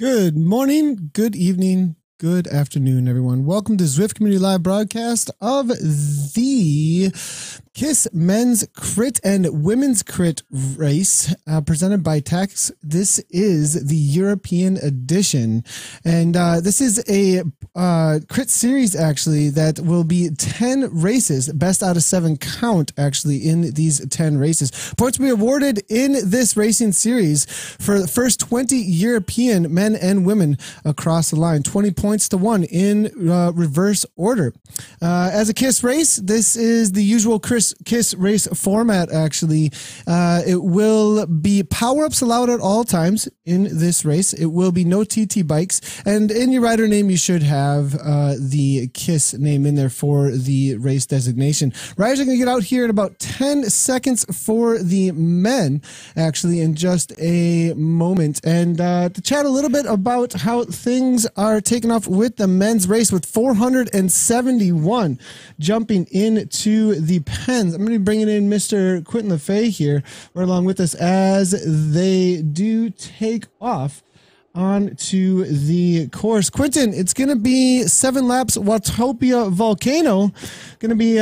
Good morning, good evening, good afternoon, everyone. Welcome to Zwift Community Live broadcast of the KISS Men's Crit and Women's Crit race presented by Tacx. This is the European edition. And this is a crit series, actually, that will be 10 races, best out of 7 count, actually, in these 10 races. Points will be awarded in this racing series for the first 20 European men and women across the line. 20 points to 1 in reverse order. As a KISS race, this is the usual KISS race format, actually. It will be power-ups allowed at all times in this race. It will be no TT bikes. And in your rider name, you should have the KISS name in there for the race designation. Riders are going to get out here in about 10 seconds for the men, actually, in just a moment. And to chat a little bit about how things are taking off with the men's race with 471 jumping into the pens. I'm going to be bringing in Mr. Quentin LaFay here, right along with us as they do take off onto the course. Quentin, it's going to be 7 laps Watopia Volcano. Going to be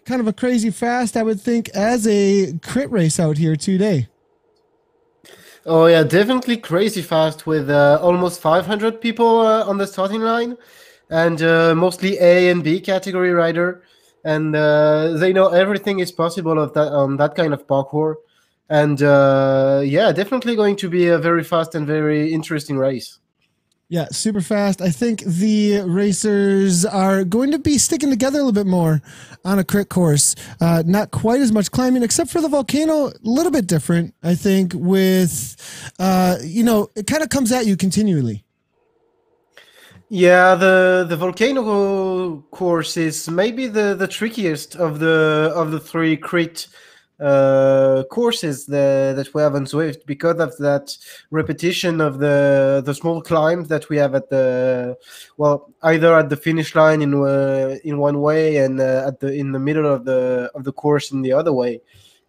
kind of a crazy fast, I would think, as a crit race out here today. Oh yeah, definitely crazy fast with almost 500 people on the starting line, and mostly A and B category rider, and they know everything is possible of that on that kind of parkour, and yeah, definitely going to be a very fast and very interesting race. Yeah, super fast. I think the racers are going to be sticking together a little bit more on a crit course. Not quite as much climbing, except for the volcano, a little bit different, I think, with, it kind of comes at you continually. Yeah, the volcano course is maybe the trickiest of the 3 crit courses that we have on Zwift, because of that repetition of the small climbs that we have at either at the finish line in one way and in the middle of the course in the other way,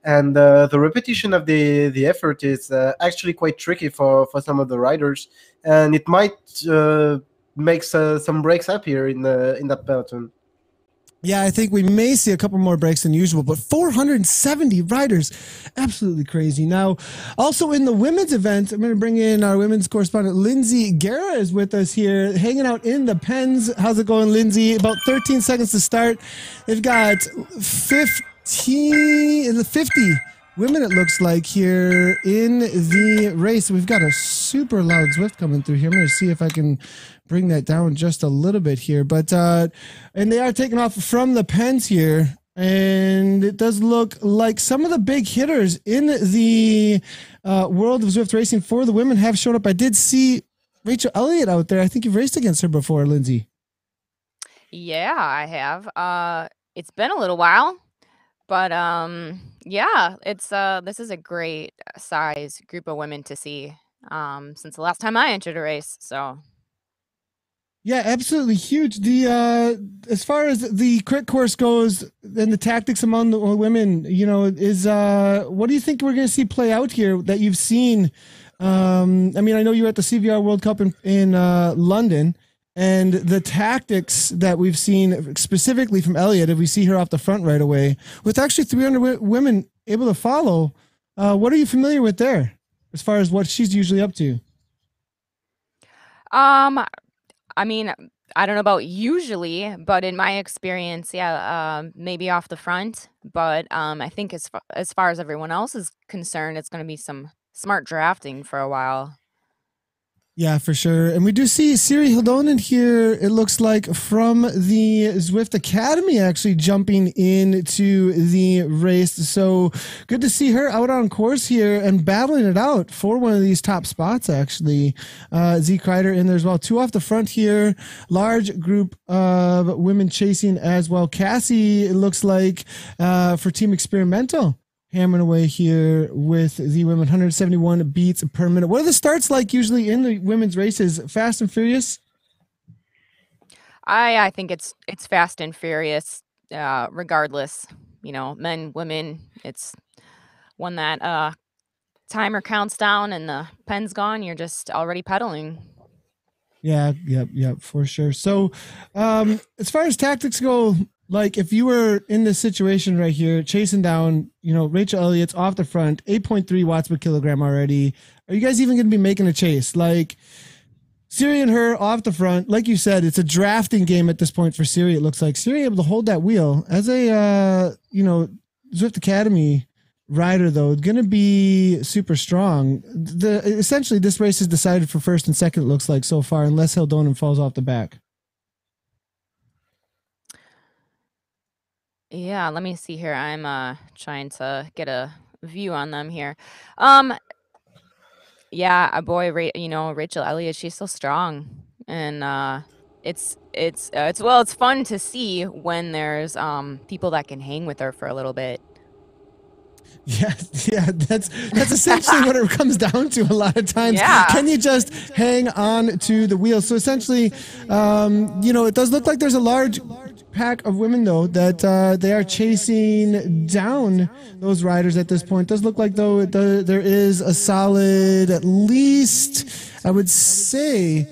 and the repetition of the effort is actually quite tricky for some of the riders, and it might make some breaks up here in that peloton. Yeah, I think we may see a couple more breaks than usual, but 470 riders, absolutely crazy. Now, also in the women's event, I'm going to bring in our women's correspondent, Lindsay Guerra is with us here, hanging out in the pens. How's it going, Lindsay? About 13 seconds to start. They've got 50 women, it looks like, here in the race. We've got a super loud Zwift coming through here. I'm going to see if I can bring that down just a little bit here. But and they are taking off from the pens here. And it does look like some of the big hitters in the world of Zwift racing for the women have shown up. I did see Rachel Elliott out there. I think you've raced against her before, Lindsay. Yeah, I have. It's been a little while, but yeah, it's this is a great size group of women to see since the last time I entered a race. So yeah, absolutely huge. The as far as the crit course goes and the tactics among the women, is what do you think we're going to see play out here that you've seen? I mean, I know you were at the CVR World Cup in London, and the tactics that we've seen specifically from Elliott, if we see her off the front right away, with actually 300 women able to follow, what are you familiar with there as far as what she's usually up to? I mean, I don't know about usually, but in my experience, yeah, maybe off the front. But I think as far as everyone else is concerned, it's going to be some smart drafting for a while. Yeah, for sure. And we do see Siri Hildonen here, it looks like, from the Zwift Academy, actually jumping into the race. So good to see her out on course here and battling it out for one of these top spots, actually. Z Kreider in there as well. 2 off the front here. Large group of women chasing as well. Cassie, it looks like, for Team Experimental, hammering away here with the women, 171 beats per minute. What are the starts like usually in the women's races? Fast and furious? I think it's fast and furious, regardless. Men, women. It's one that timer counts down and the pen's gone, you're just already pedaling. Yeah, yep, for sure. So, as far as tactics go, like if you were in this situation right here, chasing down, Rachel Elliott's off the front, 8.3 watts per kilogram already. Are you guys even going to be making a chase? Like Siri and her off the front, like you said, it's a drafting game at this point for Siri. It looks like Siri able to hold that wheel as a, Zwift Academy rider, though, going to be super strong. Essentially, this race is decided for first and second, it looks like so far, unless Hildonen falls off the back. Yeah, let me see here. I'm trying to get a view on them here. Yeah, boy, Rachel Elliott, she's so strong, and it's fun to see when there's people that can hang with her for a little bit. Yeah, that's essentially what it comes down to a lot of times. Yeah. Can you just hang on to the wheel? So essentially, it does look like there's a large pack of women, though, that they are chasing down those riders at this point. It does look like, though, there is a solid, at least, I would say,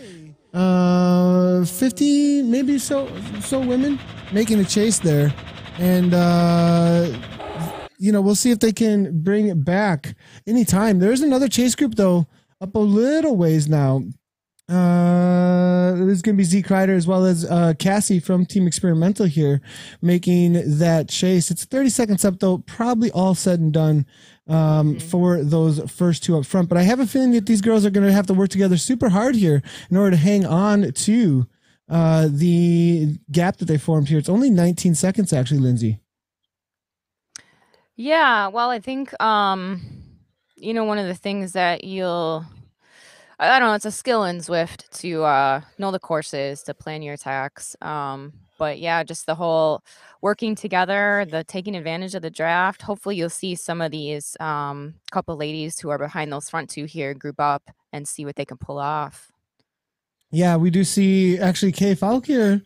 50, maybe so women making a chase there. And, we'll see if they can bring it back anytime. There's another chase group, though, up a little ways now. There's going to be Zeke Ryder as well as Cassie from Team Experimental here making that chase. It's 30 seconds up, though, probably all said and done for those first two up front. But I have a feeling that these girls are going to have to work together super hard here in order to hang on to the gap that they formed here. It's only 19 seconds, actually, Lindsay. Yeah, well, I think, one of the things that I don't know, it's a skill in Zwift to know the courses, to plan your attacks. But yeah, just the whole working together, the taking advantage of the draft. Hopefully you'll see some of these couple ladies who are behind those front two here group up and see what they can pull off. Yeah, we do see actually Kay Falk here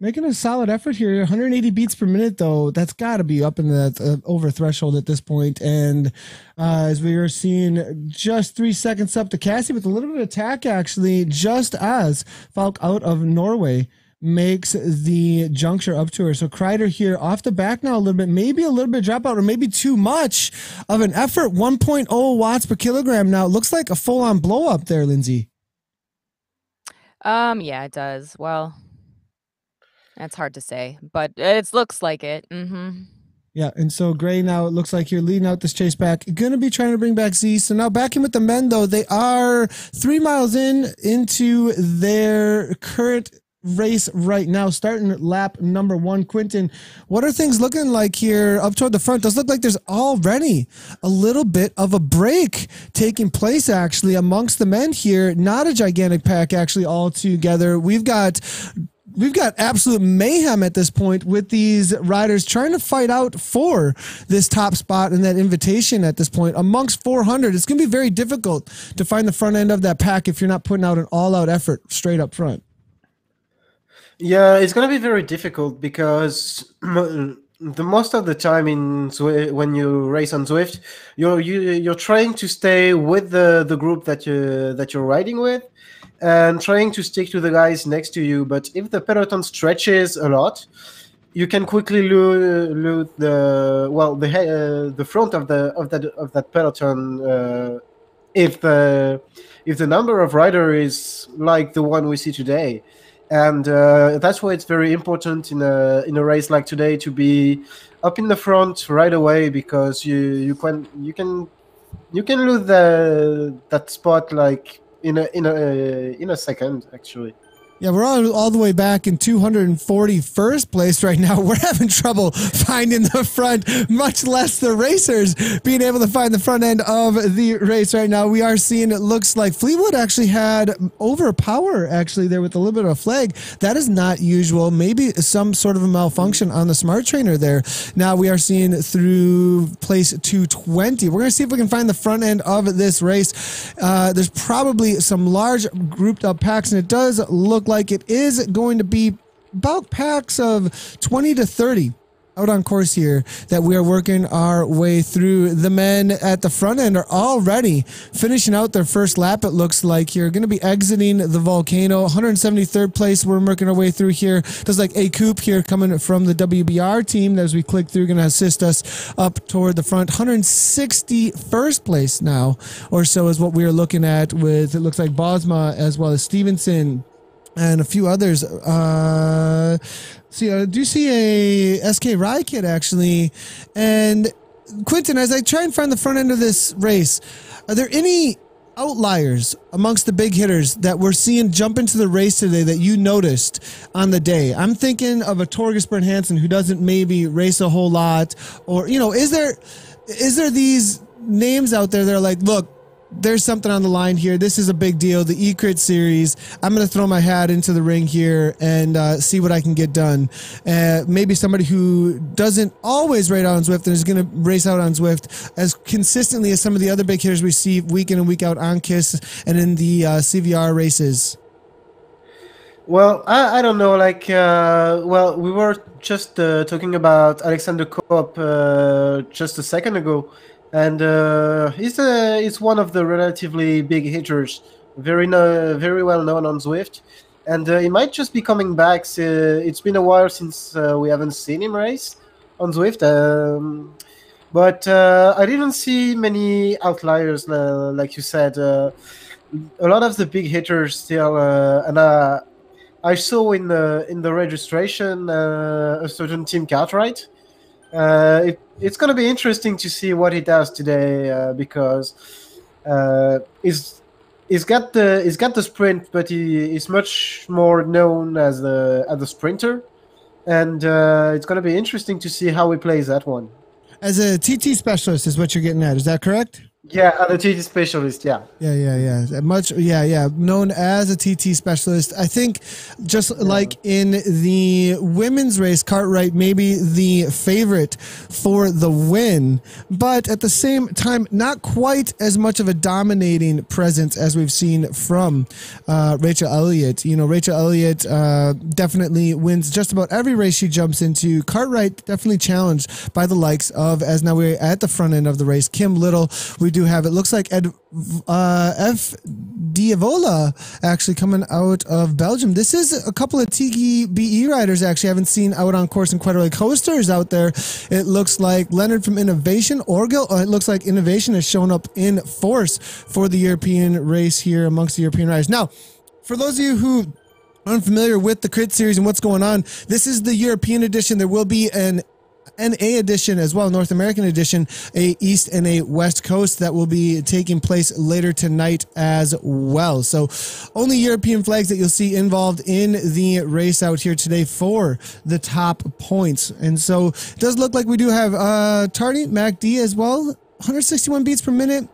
making a solid effort here. 180 beats per minute, though. That's got to be up in that over threshold at this point. And as we are seeing, just 3 seconds up to Cassie with a little bit of attack, actually, just as Falk out of Norway makes the juncture up to her. So Kreider here off the back now a little bit, maybe a little bit dropout or maybe too much of an effort. 1.0 watts per kilogram now. It looks like a full-on blow up there, Lindsay. Yeah, it does. Well, that's hard to say, but it looks like it. Yeah, and so Gray now, it looks like you're leading out this chase back. Going to be trying to bring back Z. So now back in with the men, though. They are 3 miles into their current race right now, starting lap number 1. Quentin, what are things looking like here up toward the front? Does look like there's already a little bit of a break taking place, actually, amongst the men here. Not a gigantic pack, actually, all together. We've got absolute mayhem at this point with these riders trying to fight out for this top spot in that invitation at this point. Amongst 400, it's going to be very difficult to find the front end of that pack if you're not putting out an all-out effort straight up front. Yeah, it's going to be very difficult because the most of the time when you race on Zwift, you're trying to stay with the group that you're riding with, and trying to stick to the guys next to you. But if the peloton stretches a lot, you can quickly lose the front of that peloton if the number of riders is like the one we see today. And that's why it's very important in a race like today to be up in the front right away, because you can lose that spot like in a second, actually. Yeah, we're all the way back in 241st place right now. We're having trouble finding the front, much less the racers being able to find the front end of the race right now. We are seeing, it looks like Fleetwood actually had overpower actually there with a little bit of a flag. That is not usual. Maybe some sort of a malfunction on the smart trainer there. Now we are seeing through place 220. We're going to see if we can find the front end of this race. There's probably some large grouped up packs, and it does look like it is going to be about packs of 20 to 30 out on course here that we are working our way through. The men at the front end are already finishing out their first lap, it looks like here. Going to be exiting the volcano. 173rd place we're working our way through here. There's like a coupe here coming from the WBR team that as we click through going to assist us up toward the front. 161st place now or so is what we are looking at with, it looks like Bosma as well as Stevenson and a few others. See, I do see a SK Rye kit actually. And Quentin, as I try and find the front end of this race, are there any outliers amongst the big hitters that we're seeing jump into the race today that you noticed on the day? I'm thinking of a Torgus Bern Hansen who doesn't maybe race a whole lot, or, you know, is there these names out there that are like, look, there's something on the line here. This is a big deal. The E-Crit series. I'm going to throw my hat into the ring here and see what I can get done. Maybe somebody who doesn't always ride out on Zwift and is going to race out on Zwift as consistently as some of the other big hitters we see week in and week out on KISS and in the CVR races. Well, I don't know. Like, well, we were just talking about Alexander Koop just a second ago. And he's one of the relatively big hitters, very well known on Zwift, and he might just be coming back. It's been a while since we haven't seen him race on Zwift, but I didn't see many outliers, like you said. A lot of the big hitters still, and I saw in the registration a certain Tim Cartwright. It's going to be interesting to see what he does today because he's got the sprint, but he is much more known as the sprinter, and it's going to be interesting to see how he plays that one. As a TT specialist is what you're getting at. Is that correct? Yeah, the TT specialist, yeah. Yeah. Known as a TT specialist. I think just like in the women's race, Cartwright may be the favorite for the win, but at the same time, not quite as much of a dominating presence as we've seen from Rachel Elliott. You know, Rachel Elliott definitely wins just about every race she jumps into. Cartwright definitely challenged by the likes of, as now we're at the front end of the race, Kim Little. We do have, it looks like F. Diavola actually coming out of Belgium. This is a couple of TBE riders actually I haven't seen out on course in quite a while. Coasters out there. It looks like Leonard from Innovation. Orgel, it looks like Innovation has shown up in force for the European race here amongst the European riders. Now, for those of you who are unfamiliar with the Crit series and what's going on, this is the European edition. There will be an NA edition as well, North American edition, a East and a West Coast that will be taking place later tonight as well. So only European flags that you'll see involved in the race out here today for the top points. And so it does look like we do have Tardy, MacD as well, 161 beats per minute.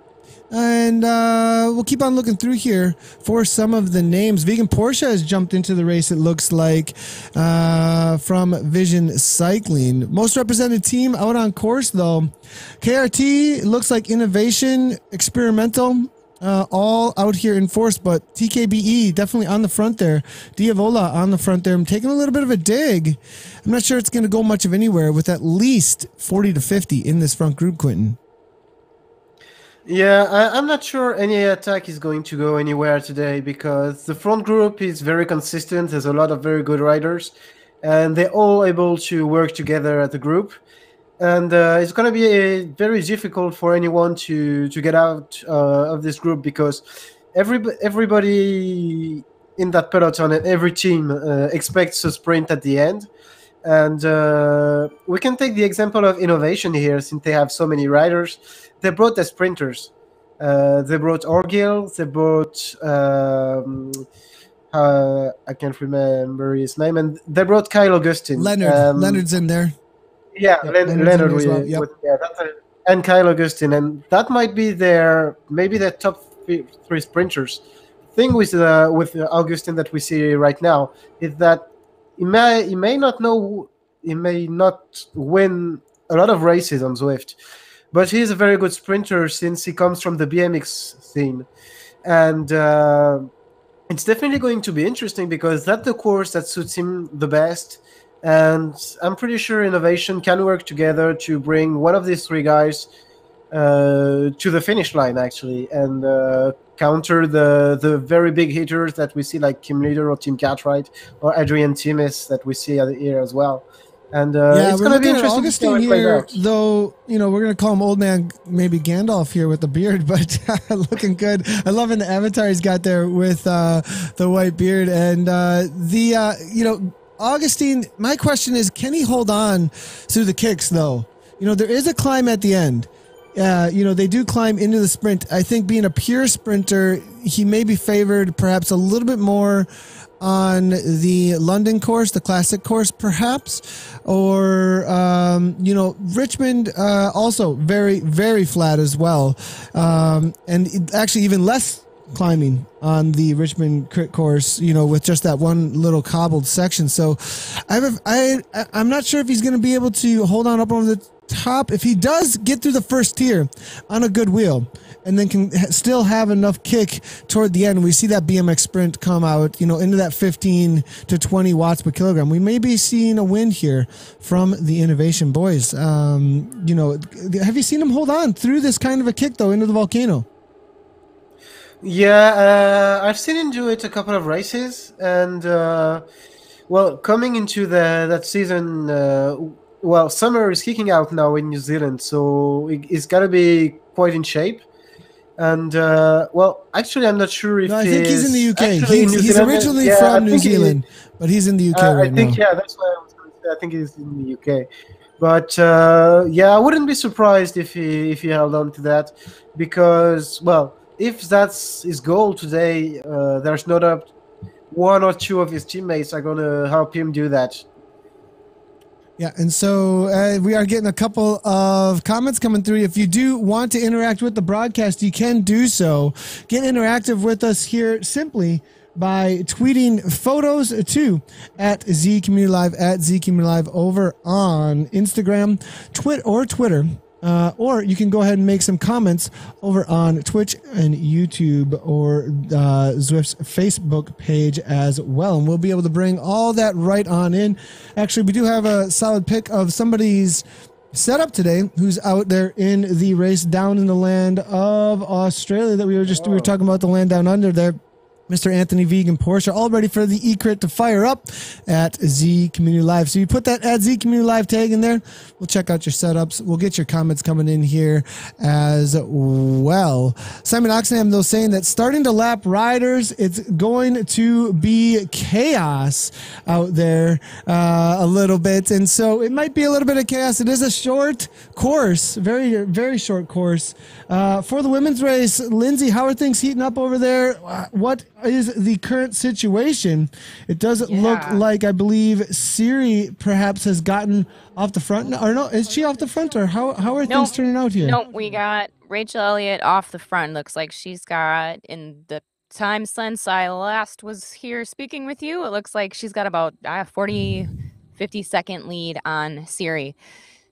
And we'll keep on looking through here for some of the names. Vegan Porsche has jumped into the race, it looks like, from Vision Cycling. Most represented team out on course, though. KRT, looks like Innovation, Experimental, all out here in force, but TKBE definitely on the front there. Diavola on the front there. I'm taking a little bit of a dig. I'm not sure it's going to go much of anywhere with at least 40 to 50 in this front group, Quentin. Yeah, I'm not sure any attack is going to go anywhere today because the front group is very consistent. There's a lot of very good riders, and they're all able to work together as a group. And it's going to be very difficult for anyone to get out of this group because everybody in that peloton and every team expects a sprint at the end. And we can take the example of Innovation here, since they have so many riders. They brought the sprinters. They brought Orgil. They brought I can't remember his name, and they brought Kyle Augustin. Leonard's in there. Yeah, Leonard. Well. Yep. And Kyle Augustin, and that might be maybe their top three sprinters. Thing with Augustin that we see right now is that he may not win a lot of races on Zwift, but he's a very good sprinter since he comes from the BMX scene. And it's definitely going to be interesting because that's the course that suits him the best. And I'm pretty sure innovation can work together to bring one of these three guys to the finish line, actually, and counter the very big hitters that we see, like Kim Leader or Tim Cartwright or Adrian Timis that we see here as well. And it's going to be interesting to see how it plays out. Though, we're going to call him old man, maybe Gandalf here with the beard, but looking good. I love in the avatar he's got there with the white beard. And Augustine, my question is, can he hold on through the kicks, though? There is a climb at the end. They do climb into the sprint. I think being a pure sprinter, he may be favored perhaps a little bit more on the London course, the classic course, perhaps, or Richmond also very, very flat as well, and actually even less climbing on the Richmond crit course, with just that one little cobbled section. So I'm not sure if he's going to be able to hold on up over the top. If he does get through the first tier on a good wheel and then can still have enough kick toward the end, we see that BMX sprint come out, into that 15 to 20 watts per kilogram. We may be seeing a win here from the Innovation boys. Have you seen him hold on through this kind of a kick, though, into the volcano? Yeah, I've seen him do it a couple of races, and coming into that season, summer is kicking out now in New Zealand, so he's got to be quite in shape. And actually, I'm not sure if I think he's in the UK. He's originally yeah, from New Zealand, but he's in the UK right now. That's why I was going to say. I think he's in the UK. But I wouldn't be surprised if he held on to that, because if that's his goal today, there's no doubt one or two of his teammates are going to help him do that. Yeah, and so we are getting a couple of comments coming through. If you do want to interact with the broadcast, you can do so. Get interactive with us here simply by tweeting photos to @ZCommunityLive, @ZCommunityLive over on Instagram, Twitter. Or you can go ahead and make some comments over on Twitch and YouTube or Zwift's Facebook page as well. And we'll be able to bring all that right on in. Actually, we do have a solid pick of somebody's setup today who's out there in the race down in the land of Australia that we were talking about, the land down under there. Mr. Anthony Vegan Porsche, all ready for the E-Crit to fire up at Z Community Live. So you put that at Z Community Live tag in there. We'll check out your setups. We'll get your comments coming in here as well. Simon Oxenham, though, saying that starting to lap riders, it's going to be chaos out there a little bit. And so it might be a little bit of chaos. It is a short course, very, very short course. For the women's race, Lindsay, how are things heating up over there? What is the current situation? It doesn't look like, I believe, Siri perhaps has gotten off the front. Or no, is she off the front, or how are things turning out here? No, we got Rachel Elliott off the front. Looks like she's got, in the time since I last was here speaking with you, it looks like she's got about 50 second lead on Siri.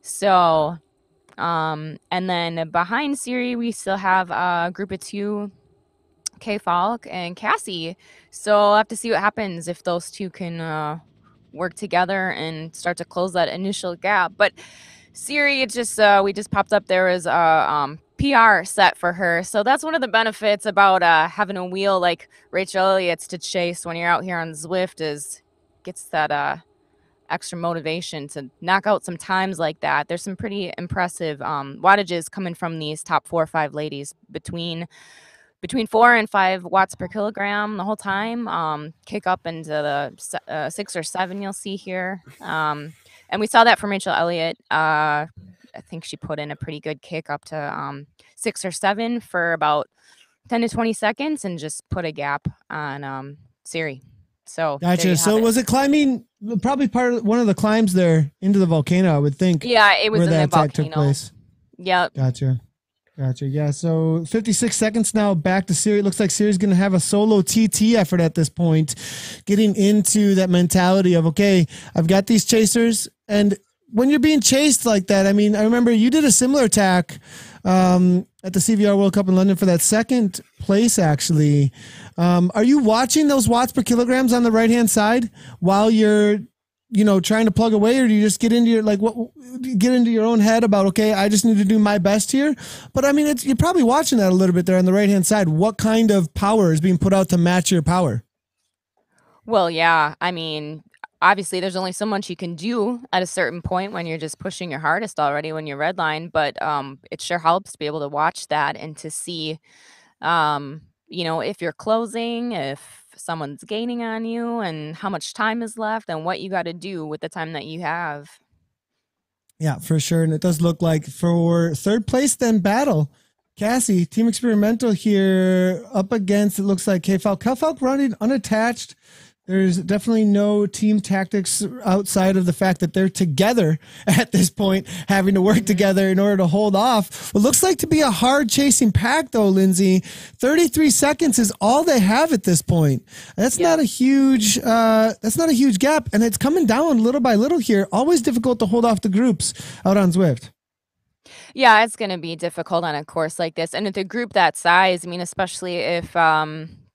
So and then behind Siri, we still have a group of two, Kay Falk and Cassie. So I'll have to see what happens if those two can work together and start to close that initial gap. But Siri, it just we just popped up there as a PR set for her. So that's one of the benefits about having a wheel like Rachel Elliott's to chase when you're out here on Zwift, is gets that extra motivation to knock out some times like that. There's some pretty impressive wattages coming from these top 4 or 5 ladies between 4 and 5 watts per kilogram the whole time. Kick up into the 6 or 7 you'll see here. And we saw that from Rachel Elliott. I think she put in a pretty good kick up to 6 or 7 for about 10 to 20 seconds and just put a gap on Siri. So gotcha. So was it climbing? Probably one of the climbs there into the volcano, I would think. Yeah, it was where in the that attack volcano. took place. Yep. Gotcha. Yeah. So 56 seconds now back to Siri. It looks like Siri's going to have a solo TT effort at this point, getting into that mentality of, okay, I've got these chasers. And when you're being chased like that, I mean, I remember you did a similar attack at the CVR World Cup in London for that second place, actually. Are you watching those watts per kilograms on the right-hand side while you're trying to plug away, or do you just get into your own head about, okay, I just need to do my best here? But I mean, you're probably watching that a little bit there on the right hand side. What kind of power is being put out to match your power? Well, yeah. I mean, obviously, there's only so much you can do at a certain point when you're just pushing your hardest already when you're redline. But it sure helps to be able to watch that and to see, if you're closing, if someone's gaining on you, and how much time is left, and what you got to do with the time that you have. Yeah, for sure. And it does look like for third place, then battle. Cassie, Team Experimental here up against, it looks like K-Falk. K-Falk running unattached. There's definitely no team tactics outside of the fact that they're together at this point, having to work together in order to hold off. What looks like to be a hard chasing pack, though, Lindsay. 33 seconds is all they have at this point. That's not a huge. That's not a huge gap, and it's coming down little by little here. Always difficult to hold off the groups out on Zwift. Yeah, it's going to be difficult on a course like this, and with a group that size, I mean, especially if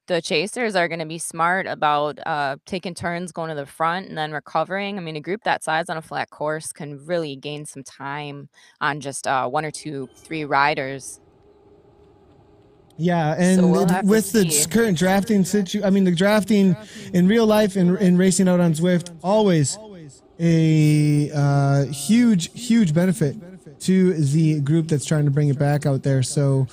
the chasers are going to be smart about taking turns going to the front and then recovering. I mean, a group that size on a flat course can really gain some time on just 1 or 2, 3 riders. Yeah, and So we'll have to with the see. current drafting situation, I mean, the drafting in real life and in racing out on Zwift, always a huge benefit to the group that's trying to bring it back out there. So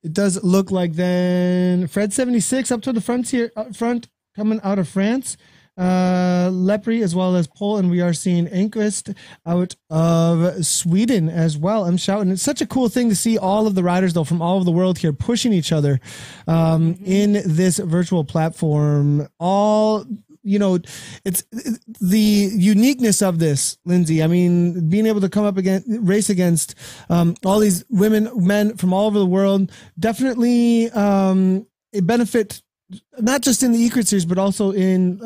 it does look like then Fred 76 up to the front here, up front, coming out of France. Lepre as well as Pole, and we are seeing Enquist out of Sweden as well. I'm shouting. It's such a cool thing to see all of the riders, though, from all over the world here pushing each other in this virtual platform. It's the uniqueness of this, Lindsay. I mean, being able to come up against, race against all these men from all over the world, definitely a benefit, not just in the e-crit series, but also in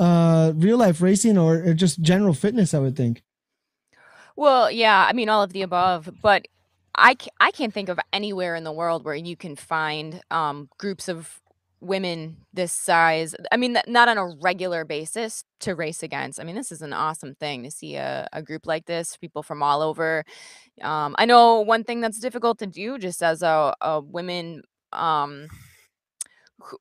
real life racing or just general fitness, I would think. Well, yeah, I mean, all of the above, but I can't think of anywhere in the world where you can find groups of women this size. I mean, not on a regular basis to race against. I mean, this is an awesome thing to see a group like this, people from all over. I know one thing that's difficult to do just as a women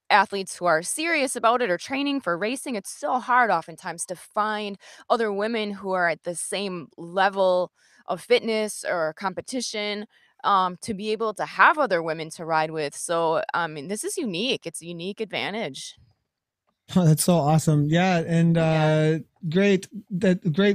athletes who are serious about it or training for racing, it's so hard oftentimes to find other women who are at the same level of fitness or competition, to be able to have other women to ride with. So, I mean, this is unique. It's a unique advantage. Oh, that's so awesome. Yeah. And great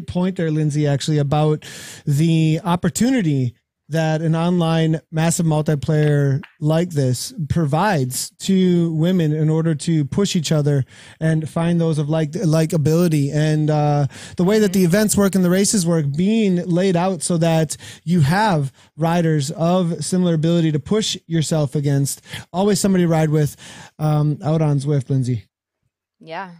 point there, Lindsay, actually, about the opportunity that an online massive multiplayer like this provides to women in order to push each other and find those of like ability. And the way that the events work and the races work being laid out so that you have riders of similar ability to push yourself against. Always somebody to ride with out on Zwift, Lindsay. Yeah.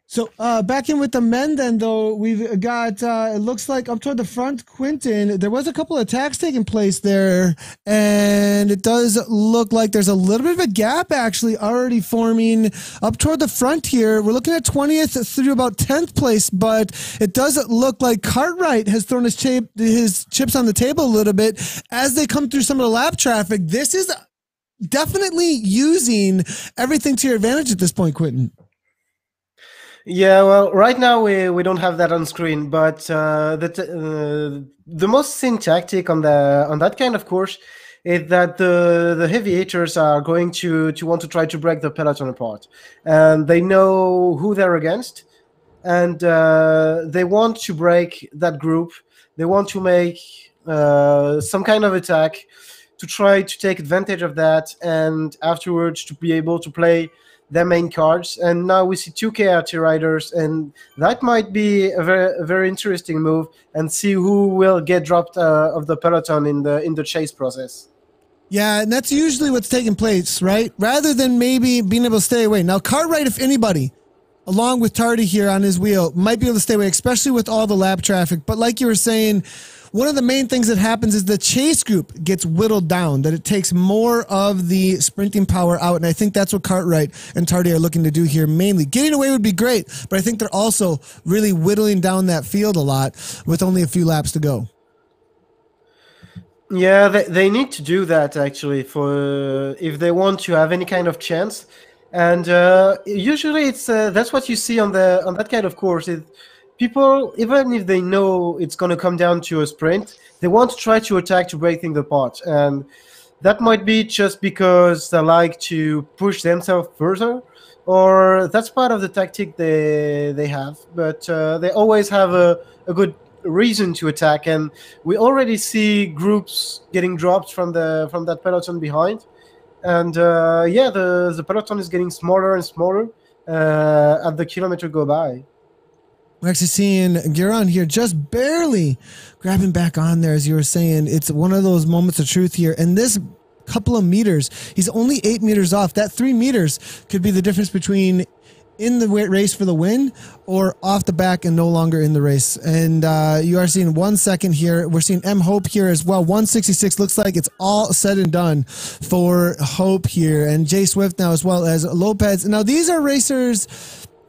So back in with the men then, though, we've got, it looks like up toward the front, Quinton, there was a couple of attacks taking place there, and it does look like there's a little bit of a gap actually already forming up toward the front here. We're looking at 20th through about 10th place, but it does look like Cartwright has thrown his chips on the table a little bit as they come through some of the lap traffic. This is definitely using everything to your advantage at this point, Quinton. Yeah, well, right now we don't have that on screen, but the most seen tactic on that kind of course is that the heavy hitters are going to want to try to break the peloton apart, and they know who they're against, and they want to break that group. They want to make some kind of attack to try to take advantage of that, and afterwards to be able to play their main cards. And now we see 2 KRT riders, and that might be a very interesting move, and see who will get dropped of the peloton in the chase process. Yeah, and that's usually what's taking place, right? Rather than maybe being able to stay away. Now, Cartwright, if anybody, along with Tardy here on his wheel, might be able to stay away, especially with all the lap traffic. But like you were saying, one of the main things that happens is the chase group gets whittled down, that it takes more of the sprinting power out. And I think that's what Cartwright and Tardy are looking to do here mainly. Getting away would be great, but I think they're also really whittling down that field a lot with only a few laps to go. Yeah, they need to do that actually for if they want to have any kind of chance. And usually it's that's what you see on that kind of course. People, even if they know it's going to come down to a sprint, they want to try to attack to break things apart. And that might be just because they like to push themselves further, or that's part of the tactic they have. But they always have a good reason to attack, and we already see groups getting dropped from that peloton behind, and yeah, the peloton is getting smaller and smaller as the kilometer go by. We're actually seeing Guerin here just barely grabbing back on there, as you were saying. It's one of those moments of truth here, and this couple of meters, he's only 8 meters off. That 3 meters could be the difference between in the race for the win or off the back and no longer in the race. And you are seeing 1 second here. We're seeing M Hope here as well. 166 looks like it's all said and done for Hope here, and Jay Zwift now as well as Lopez. Now these are racers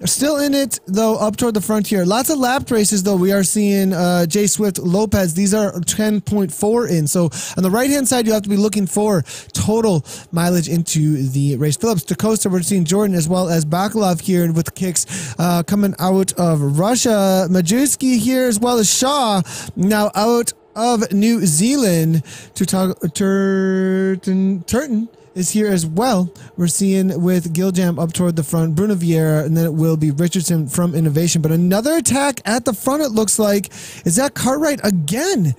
still in it, though, up toward the front here. Lots of lapped races, though. We are seeing Jay Zwift, Lopez. These are 10.4 in. So on the right-hand side, you have to be looking for total mileage into the race. Phillips, DaCosta, we're seeing Jordan as well as Bakalov here with kicks coming out of Russia. Majewski here as well as Shaw now out of New Zealand. Turton is here as well. We're seeing with Giljam up toward the front, Bruno Vieira, and then it will be Richardson from Innovation. But another attack at the front, it looks like. Is that Cartwright again?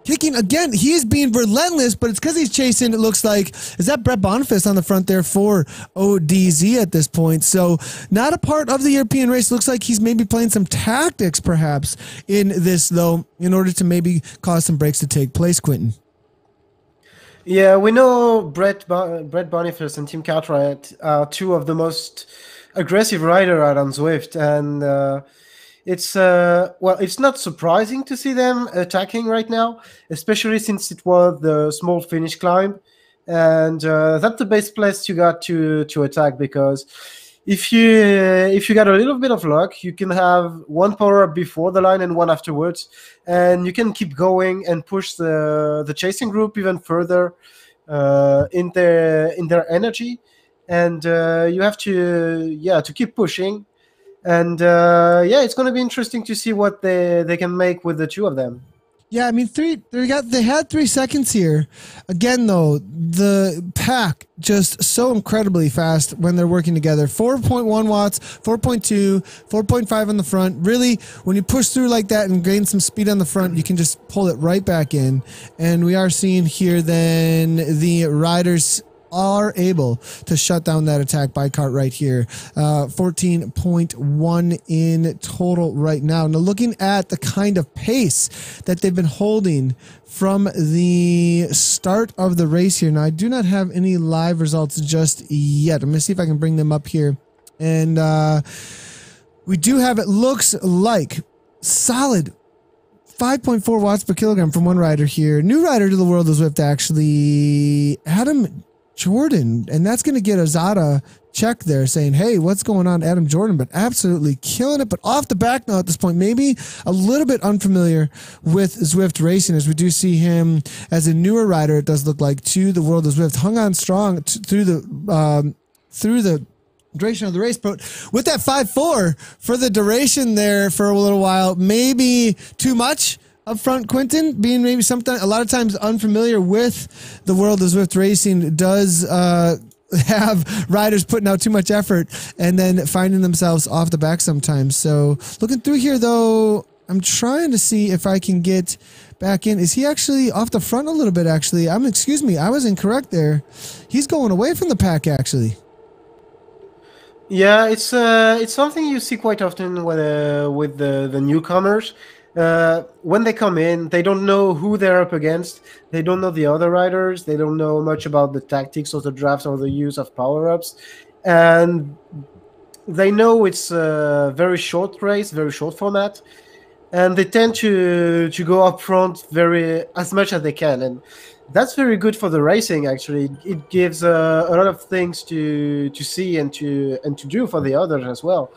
Kicking again. He is being relentless, but it's because he's chasing, it looks like. Is that Brett Boniface on the front there for ODZ at this point? So not a part of the European race. Looks like he's maybe playing some tactics perhaps in this, though, in order to maybe cause some breaks to take place, Quentin. Yeah, we know Brett Boniface and Tim Cartwright are two of the most aggressive riders out on Zwift, and it's not surprising to see them attacking right now, especially since it was the small finish climb, and that's the best place you got to attack, because if you got a little bit of luck, you can have one power up before the line and one afterwards, and you can keep going and push the chasing group even further in their energy, and you have to keep pushing, and it's going to be interesting to see what they can make with the two of them. Yeah, I mean, they had 3 seconds here. Again, though, the pack just so incredibly fast when they're working together. 4.1 watts, 4.2, 4.5 on the front. Really, when you push through like that and gain some speed on the front, you can just pull it right back in. And we are seeing here then the riders are able to shut down that attack by Cartwright here. 14.1 in total right now. Now, looking at the kind of pace that they've been holding from the start of the race here. Now, I do not have any live results just yet. I'm going to see if I can bring them up here. And we do have, it looks like, solid 5.4 watts per kilogram from one rider here. New rider to the world of Zwift, actually, Adam Jordan, and that's going to get a Zada check there saying, hey, what's going on, Adam Jordan? But absolutely killing it. But off the back now at this point, maybe a little bit unfamiliar with Zwift racing, as we do see him as a newer rider, it does look like, to the world of Zwift. Hung on strong through the duration of the race, but with that 5.4 for the duration there for a little while, maybe too much up front, Quentin, being maybe something a lot of times unfamiliar with the world of Zwift racing does have riders putting out too much effort and then finding themselves off the back sometimes. So looking through here, though, I'm trying to see if I can get back in. Is he actually off the front a little bit, actually? Excuse me, I was incorrect there. He's going away from the pack, actually. Yeah, it's something you see quite often with the newcomers. When they come in, they don't know who they're up against. They don't know the other riders. They don't know much about the tactics or the drafts or the use of power-ups. And they know it's a very short race, very short format. and they tend to go up front very as much as they can, and that's very good for the racing. Actually, it gives a lot of things to see and to do for the others as well.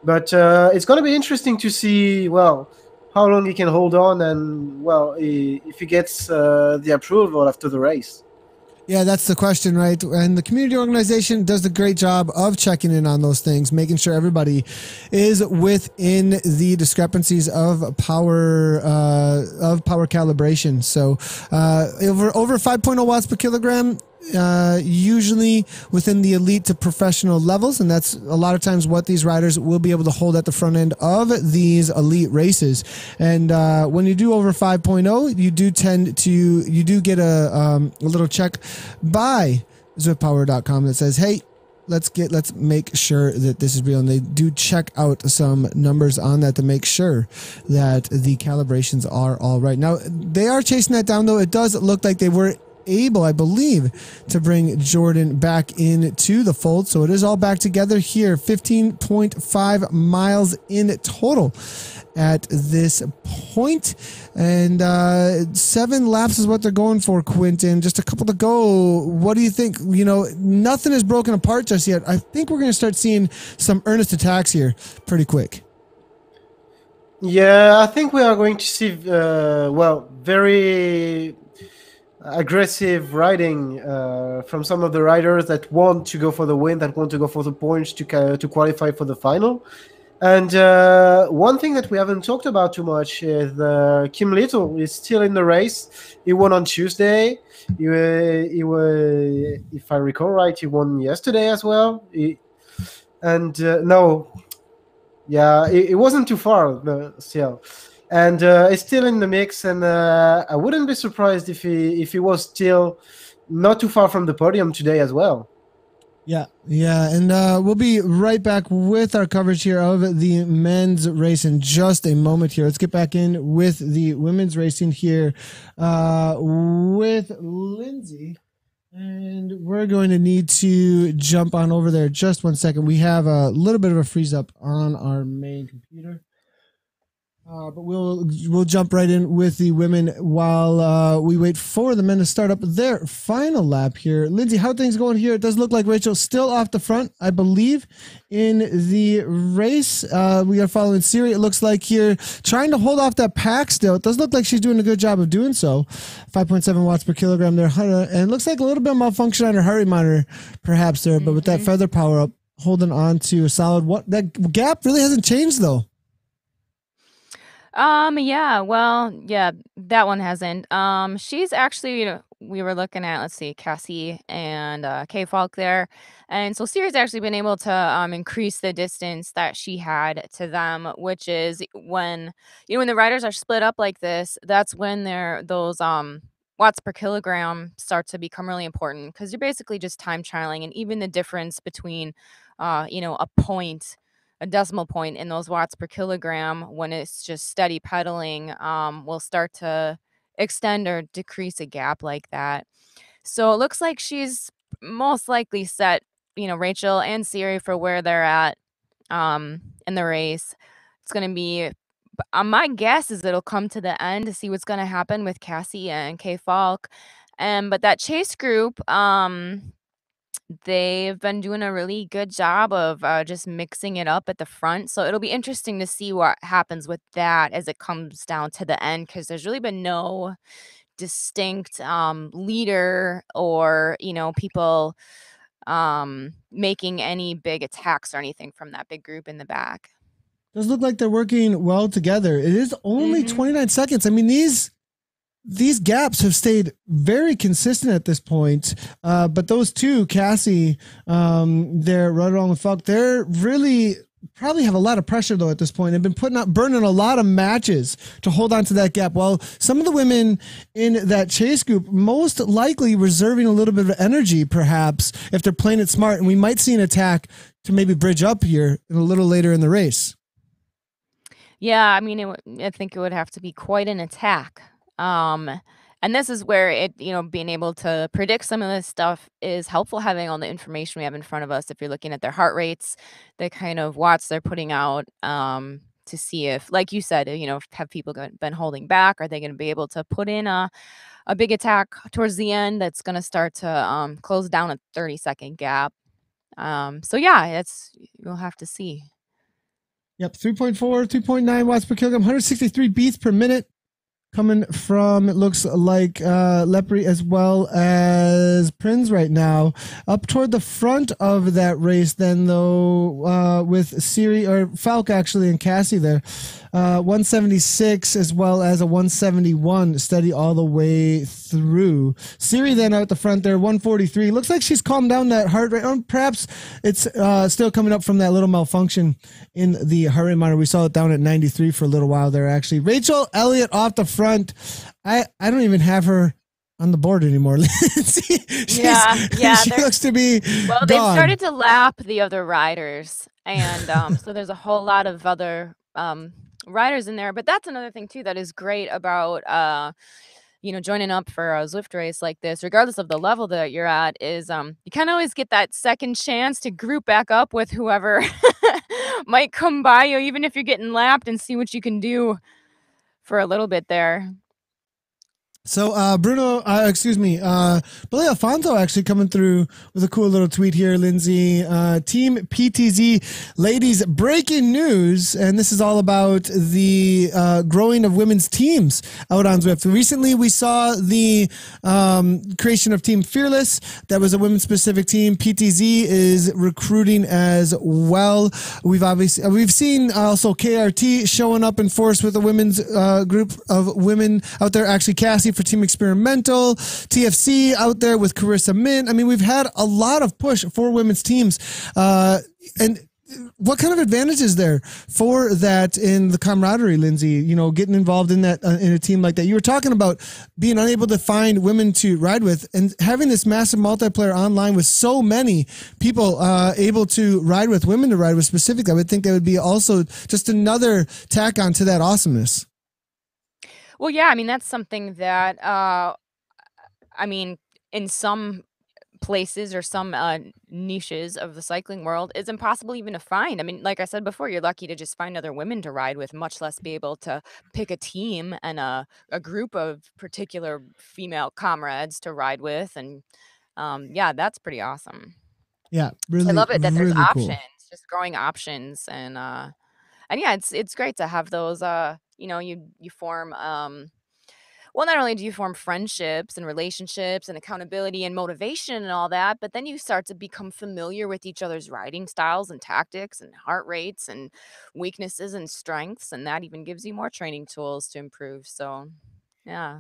But it's going to be interesting to see, well, how long he can hold on, and well, if he gets the approval after the race. Yeah, that's the question, right? And the community organization does a great job of checking in on those things, making sure everybody is within the discrepancies of power calibration. So over 5.0 watts per kilogram, usually within the elite to professional levels, and that's a lot of times what these riders will be able to hold at the front end of these elite races. And when you do over 5.0, you do get a little check by zwiftpower.com that says, hey, let's make sure that this is real. And they do check out some numbers on that to make sure that the calibrations are all right. Now, they are chasing that down, though. It does look like they were able, I believe, to bring Jordan back into the fold. So it is all back together here. 15.5 miles in total at this point. And 7 laps is what they're going for, Quentin. Just a couple to go. What do you think? You know, nothing is broken apart just yet. I think we're going to start seeing some earnest attacks here pretty quick. Yeah, I think we are going to see, very aggressive riding from some of the riders that want to go for the win, that want to go for the points to qualify for the final. And one thing that we haven't talked about too much is Kim Little is still in the race. He won on Tuesday. He if I recall right, he won yesterday as well. It wasn't too far, but still. And it's still in the mix, and I wouldn't be surprised if he was still not too far from the podium today as well. Yeah, and we'll be right back with our coverage here of the men's race in just a moment here. Let's get back in with the women's racing here with Lindsay. And we're going to need to jump on over there just 1 second. We have a little bit of a freeze up on our main computer. But we'll jump right in with the women while we wait for the men to start up their final lap here. Lindsay, how are things going here? It does look like Rachel's still off the front, I believe, in the race. We are following Siri. It looks like here trying to hold off that pack still. It does look like she's doing a good job of doing so. 5.7 watts per kilogram there. And it looks like a little bit of malfunction on her heart rate monitor perhaps there. But with that feather power up, holding on to a solid. That gap really hasn't changed though. Yeah, that one hasn't. She's actually, we were looking at, let's see, Cassie and Kay Falk there. And so Siri's actually been able to increase the distance that she had to them, which is when the riders are split up like this, that's when those watts per kilogram start to become really important, because you're basically just time trialing, and even the difference between a decimal point in those watts per kilogram when it's just steady pedaling will start to extend or decrease a gap like that. So it looks like she's most likely set, Rachel and Siri for where they're at in the race. It's going to be, my guess is it'll come to the end to see what's going to happen with Cassie and Kay Falk. But that chase group, they've been doing a really good job of just mixing it up at the front. So it'll be interesting to see what happens with that as it comes down to the end, because there's really been no distinct leader or, people making any big attacks or anything from that big group in the back. Does look like they're working well together. It is only 29 seconds. I mean, these gaps have stayed very consistent at this point. But those two, Cassie, they're right along with Falk. They're really probably have a lot of pressure though at this point. They've been burning a lot of matches to hold on to that gap. While some of the women in that chase group most likely reserving a little bit of energy, perhaps if they're playing it smart, and we might see an attack to maybe bridge up here a little later in the race. Yeah, I mean, I think it would have to be quite an attack. And this is where being able to predict some of this stuff is helpful, having all the information we have in front of us. If you're looking at their heart rates, the kind of watts they're putting out, to see if, like you said, have people been holding back? Are they going to be able to put in a big attack towards the end that's going to start to close down a 30-second gap? So yeah, you'll have to see. Yep, 3.4, 2.9 watts per kilogram, 163 beats per minute. Coming from, it looks like Lepre as well as Prinz right now. Up toward the front of that race then, though, with Siri, or Falk actually, and Cassie there. 176 as well as a 171 steady all the way through. Siri then out the front there, 143. Looks like she's calmed down that heart rate. Perhaps it's still coming up from that little malfunction in the heart rate monitor. We saw it down at 93 for a little while there, actually. Rachel Elliott off the front. I don't even have her on the board anymore. She looks to be well, they've started to lap the other riders, and so there's a whole lot of other riders in there. But that's another thing too that is great about joining up for a Zwift race like this, regardless of the level that you're at, is you kind of always get that second chance to group back up with whoever might come by you, even if you're getting lapped, and see what you can do for a little bit there. So Billy Alfonso actually coming through with a cool little tweet here, Lindsay. Team PTZ ladies, breaking news, and this is all about the growing of women's teams out on Zwift. Recently, we saw the creation of Team Fearless. That was a women's specific team. PTZ is recruiting as well. We've seen also KRT showing up in force with a women's group of women out there. Actually, Cassie for Team Experimental, TFC out there with Carissa Mint. I mean, we've had a lot of push for women's teams. And what kind of advantage is there for that in the camaraderie, Lindsay, getting involved in that, in a team like that? You were talking about being unable to find women to ride with, and having this massive multiplayer online with so many people able to ride with, women to ride with specifically. I would think that would be also just another tack on to that awesomeness. Well, yeah, I mean, that's something that, in some places or some niches of the cycling world, is impossible even to find. I mean, like I said before, you're lucky to just find other women to ride with, much less be able to pick a team and a group of particular female comrades to ride with. And yeah, that's pretty awesome. Yeah, really. I love it that really there's options, cool. just growing options. And yeah, it's great to have those, you form, well, not only do you form friendships and relationships and accountability and motivation and all that, but then you start to become familiar with each other's riding styles and tactics and heart rates and weaknesses and strengths. And that even gives you more training tools to improve. So, yeah.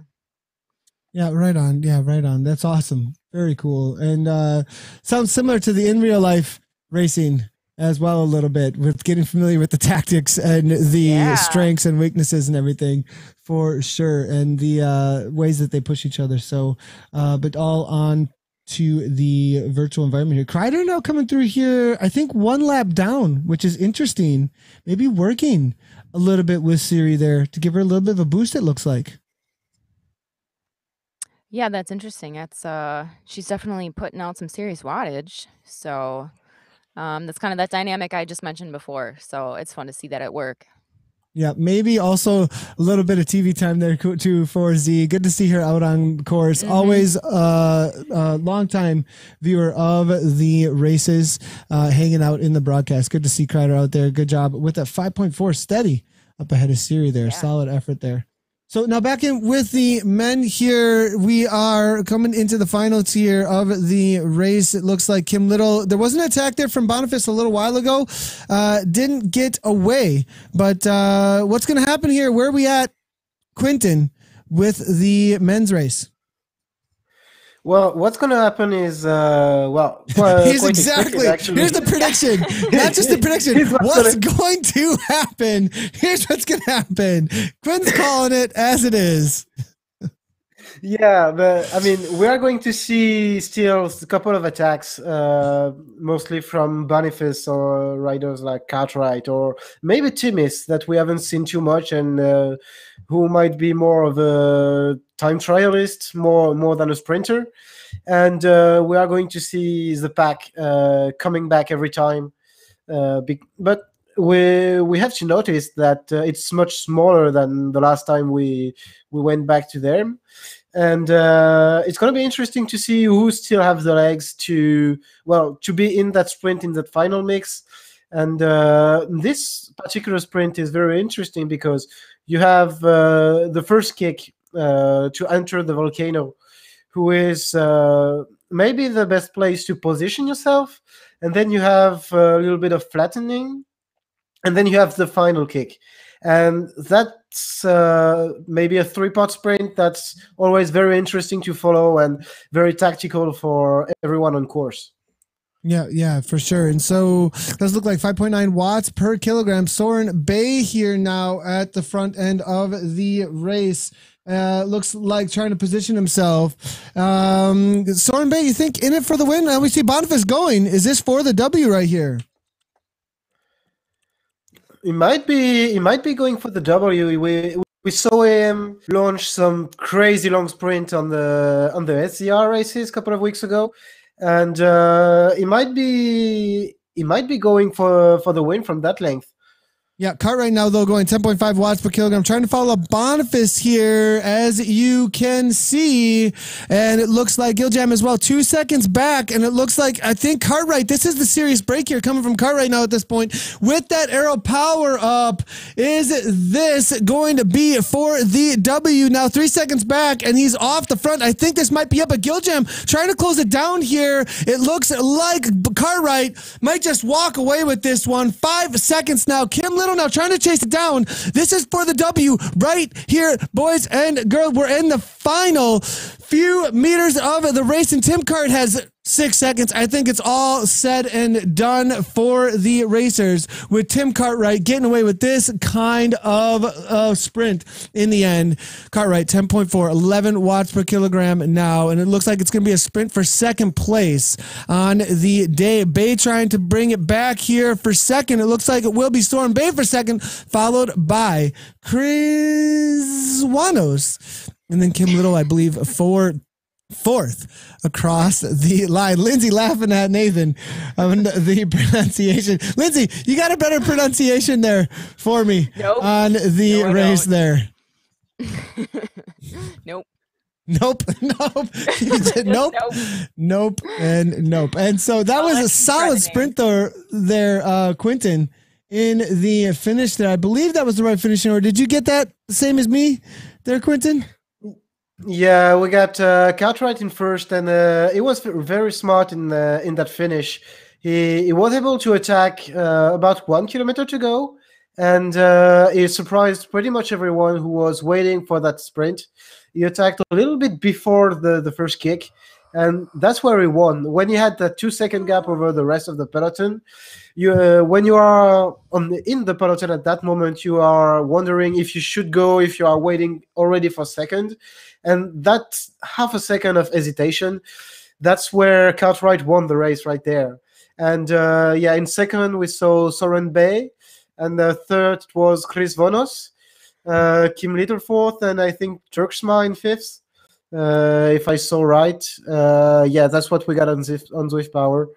Yeah, right on. Yeah, right on. That's awesome. Very cool. And sounds similar to the in real life racing as well, a little bit, with getting familiar with the tactics and the strengths and weaknesses and everything, for sure, and the ways that they push each other. So, but all on to the virtual environment here. Kreider now coming through here, I think 1 lap down, which is interesting. Maybe working a little bit with Siri there to give her a little bit of a boost, it looks like. Yeah, that's interesting. That's she's definitely putting out some serious wattage. So that's kind of that dynamic I just mentioned before. So it's fun to see that at work. Yeah, maybe also a little bit of TV time there too for Z. Good to see her out on course. Mm-hmm. Always a long-time viewer of the races, hanging out in the broadcast. Good to see Kreider out there. Good job with that 5.4 steady up ahead of Siri there. Yeah. Solid effort there. So now back in with the men here. We are coming into the final tier of the race. It looks like Kim Little, there was an attack there from Boniface a little while ago. Didn't get away. But what's going to happen here? Where are we at, Quentin, with the men's race? Well, what's going to happen is, here's exactly, here's the prediction. Not just the prediction. What's going to happen? Here's what's going to happen. Quinn's calling it as it is. Yeah, but I mean, we are going to see still a couple of attacks, mostly from Boniface or riders like Cartwright or maybe Timis that we haven't seen too much, and who might be more of a time trialist, more than a sprinter. And we are going to see the pack coming back every time. But we have to notice that it's much smaller than the last time we went back to them, and it's going to be interesting to see who still have the legs to be in that sprint, in that final mix. And this particular sprint is very interesting because you have the first kick to enter the volcano, who is maybe the best place to position yourself, and then you have a little bit of flattening, and then you have the final kick. And that's maybe a three-part sprint that's always very interesting to follow and very tactical for everyone on course. Yeah, for sure. And so does look like 5.9 watts per kilogram. Soren Bay here now at the front end of the race. Looks like trying to position himself. Soren Bay, you think in it for the win? We see Boniface going. Is this for the W right here? He might be going for the W. We saw him launch some crazy long sprint on the SCR races a couple of weeks ago, and he might be going for the win from that length. Yeah, Cartwright now, though, going 10.5 watts per kilogram. Trying to follow Boniface here, as you can see. And it looks like Giljam as well, 2 seconds back. And it looks like, I think Cartwright, this is the serious break here coming from Cartwright now at this point. With that aero power up, is this going to be for the W? Now 3 seconds back, and he's off the front. I think this might be up, but Giljam trying to close it down here. It looks like Cartwright might just walk away with this one. 5 seconds now. Kim Little now trying to chase it down. This is for the W right here, boys and girls. We're in the final few meters of the race, and Tim Cart has 6 seconds. I think it's all said and done for the racers, with Tim Cartwright getting away with this kind of sprint in the end. Cartwright 10.4, 11 watts per kilogram now, and it looks like it's going to be a sprint for second place on the day. Bay trying to bring it back here for second. It looks like it will be Soren Bay for second, followed by Chris Wanos, and then Kim Little, I believe, for fourth across the line. Lindsay laughing at Nathan on the pronunciation. Lindsay, you got a better pronunciation there for me on the race there. Nope. Nope. And nope. And so that was a solid sprint there, Quentin, in the finish there. I believe that was the right finishing order. Did you get that same as me there, Quentin? Yeah, we got Cartwright in first, and he was very smart in that finish. He was able to attack about 1 kilometer to go, and he surprised pretty much everyone who was waiting for that sprint. He attacked a little bit before the first kick, and that's where he won. When he had that 2 second gap over the rest of the peloton, when you are in the peloton at that moment, you are wondering if you should go, if you are waiting already for second. And that half a second of hesitation, that's where Cartwright won the race right there. And in second, we saw Soren Bay. And third, it was Chris Vonos, Kim Little fourth, and I think Turksma in fifth, if I saw right. That's what we got on Zwift Power.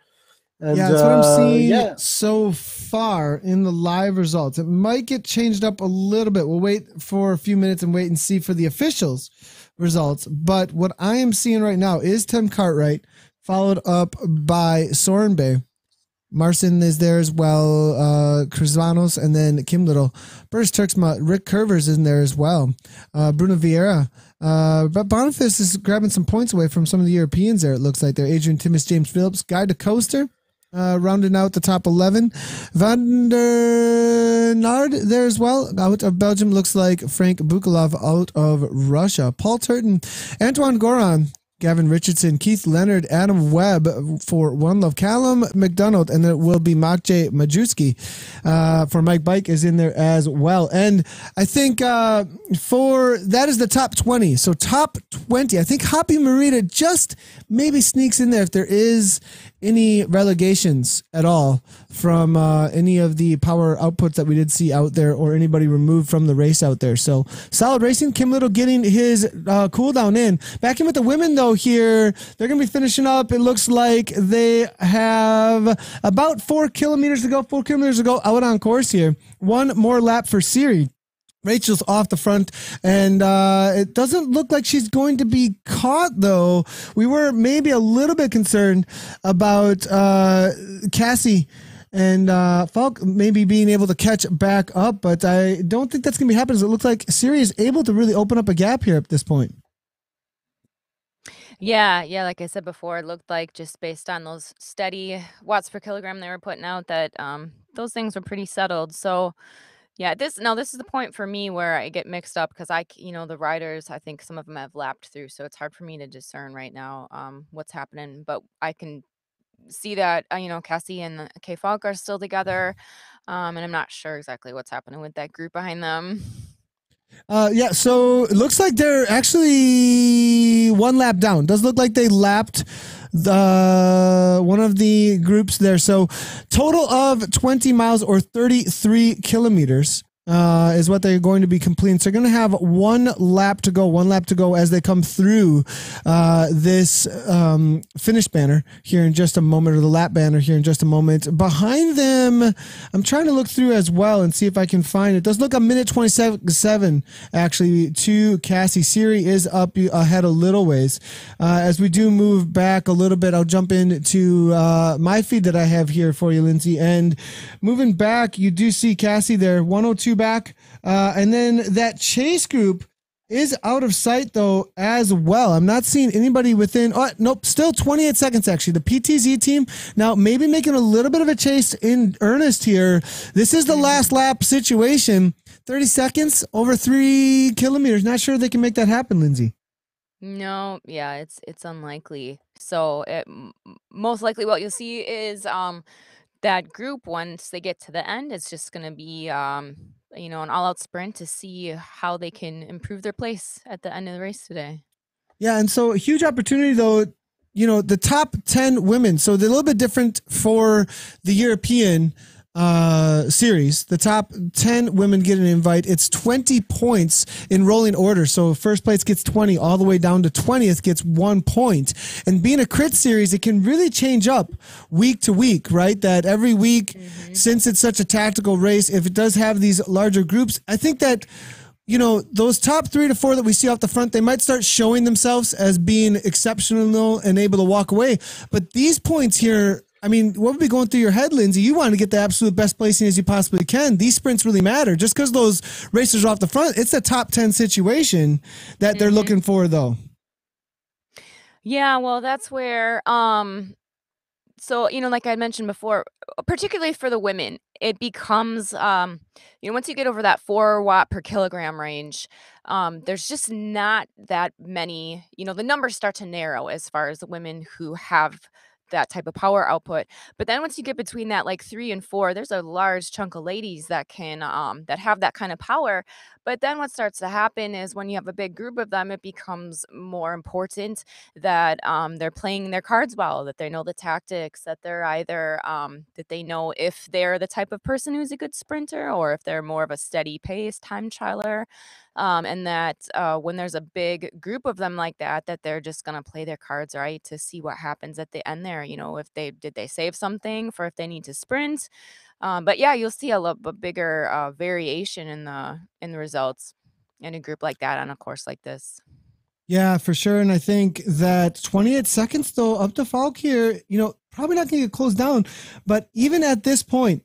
And, that's what I'm seeing so far in the live results. It might get changed up a little bit. We'll wait for a few minutes and wait and see for the officials results. But what I am seeing right now is Tim Cartwright, followed up by Soren Bay. Marcin is there as well, Crisanos, and then Kim Little. Burris Turksma, Rick Curvers is in there as well. Bruno Vieira. But Boniface is grabbing some points away from some of the Europeans there, it looks like there. Adrian Timmis, James Phillips, Guy de Coaster. Rounding out the top 11. Van der Nard there as well. Out of Belgium, looks like Frank Bukalov out of Russia. Paul Turton, Antoine Goran, Gavin Richardson, Keith Leonard, Adam Webb for One Love, Callum McDonald, and it will be Maciej Majewski for Mike Bike is in there as well. And I think for that is the top 20. So top 20, I think Hoppy Marita just maybe sneaks in there if there is any relegations at all from any of the power outputs that we did see out there, or anybody removed from the race out there. So solid racing. Kim Little getting his cool down in. Back in with the women though. though here. They're going to be finishing up. It looks like they have about 4 kilometers to go. 4 kilometers to go out on course here. One more lap for Siri. Rachel's off the front, and it doesn't look like she's going to be caught, though. We were maybe a little bit concerned about Cassie and Falk maybe being able to catch back up, but I don't think that's going to be happening. It looks like Siri is able to really open up a gap here at this point. Yeah, like I said before, it looked like just based on those steady watts per kilogram they were putting out that those things were pretty settled. So yeah, this is the point for me where I get mixed up because the riders, I think some of them have lapped through, so it's hard for me to discern right now what's happening. But I can see that Cassie and K Falk are still together, and I'm not sure exactly what's happening with that group behind them. Yeah, so it looks like they're actually one lap down. Does look like they lapped one of the groups there. So total of 20 miles or 33 kilometers is what they're going to be completing. So they're going to have one lap to go as they come through this finish banner here in just a moment, or the lap banner here in just a moment. Behind them, I'm trying to look through as well and see if I can find it. Does look a minute 27 actually to Cassie. Siri is up ahead a little ways. As we do move back a little bit, I'll jump into my feed that I have here for you, Lindsay. And moving back, you do see Cassie there, 102 back, and then that chase group is out of sight though as well. I'm not seeing anybody within. Oh nope, still 28 seconds actually. The PTZ team now maybe making a little bit of a chase in earnest here. This is the last lap situation. 30 seconds over 3 kilometers. Not sure they can make that happen, Lindsay. No, yeah, it's unlikely. So most likely what you'll see is that group, once they get to the end, it's just going to be an all-out sprint to see how they can improve their place at the end of the race today. Yeah, and so a huge opportunity though, the top 10 women. So they're a little bit different for the European series. The top 10 women get an invite. It's 20 points in rolling order. So first place gets 20, all the way down to 20th gets 1 point. And being a crit series, it can really change up week to week, right? That every week, since it's such a tactical race, if it does have these larger groups, I think that those top 3 to 4 that we see off the front, they might start showing themselves as being exceptional and able to walk away. But these points here, I mean, what would be going through your head, Lindsay? You want to get the absolute best placing as you possibly can. These sprints really matter. Just because those racers are off the front, it's a top 10 situation that they're looking for, though. Yeah, well, that's where so, like I mentioned before, particularly for the women, it becomes, once you get over that 4 watt per kilogram range, there's just not that many, the numbers start to narrow as far as the women who have that type of power output. But then once you get between that like 3 and 4, there's a large chunk of ladies that can that have that kind of power. But then what starts to happen is when you have a big group of them, it becomes more important that they're playing their cards well, that they know the tactics, that they're either that they know if they're the type of person who's a good sprinter or if they're more of a steady pace time trialer. And that when there's a big group of them like that, that they're just gonna play their cards right to see what happens at the end there. If they save something for if they need to sprint. But yeah, you'll see a bigger variation in the results in a group like that on a course like this. Yeah, for sure. And I think that 28 seconds though up to Falk here, probably not going to get closed down. But even at this point,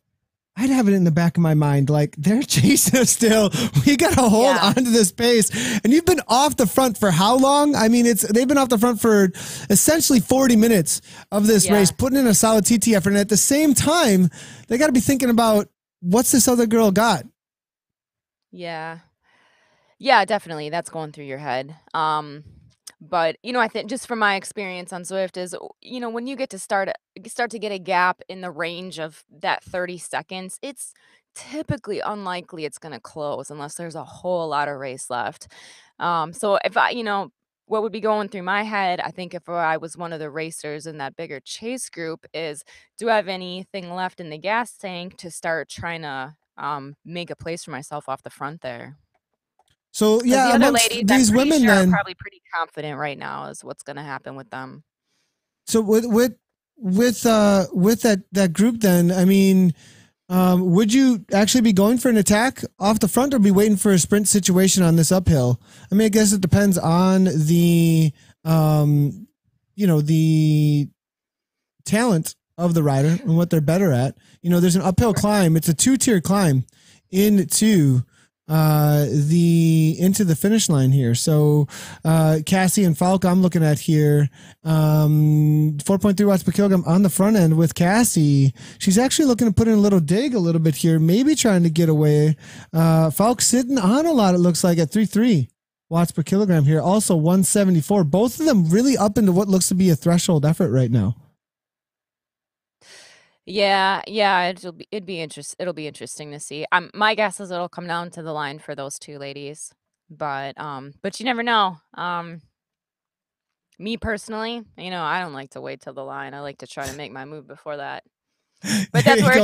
I'd have it in the back of my mind, like they're chasing us still. We got to hold on to this pace. And you've been off the front for how long? I mean, they've been off the front for essentially 40 minutes of this race, putting in a solid TT effort. And at the same time, they got to be thinking about what's this other girl got? Yeah. Yeah, definitely. That's going through your head. But I think just from my experience on Zwift is, when you get to start to get a gap in the range of that 30 seconds, it's typically unlikely it's going to close unless there's a whole lot of race left. So if what would be going through my head, I think if I was one of the racers in that bigger chase group is, do I have anything left in the gas tank to start trying to make a place for myself off the front there? So yeah, the other amongst ladies, these I'm pretty women, sure, are then. probably pretty confident right now is what's going to happen with them. So with that group, then I mean, would you actually be going for an attack off the front, or be waiting for a sprint situation on this uphill? I mean, I guess it depends on the the talent of the rider and what they're better at. There's an uphill climb. It's a 2-tier climb into the finish line here. So Cassie and Falk, I'm looking at here, 4.3 watts per kilogram on the front end with Cassie. She's actually looking to put in a little dig a little bit here, maybe trying to get away. Falk sitting on a lot, it looks like, at 3.3 watts per kilogram here. Also 174. Both of them really up into what looks to be a threshold effort right now. Yeah, it'll be interesting to see. My guess is it'll come down to the line for those two ladies, but you never know. Me personally, I don't like to wait till the line. I like to try to make my move before that. But that's where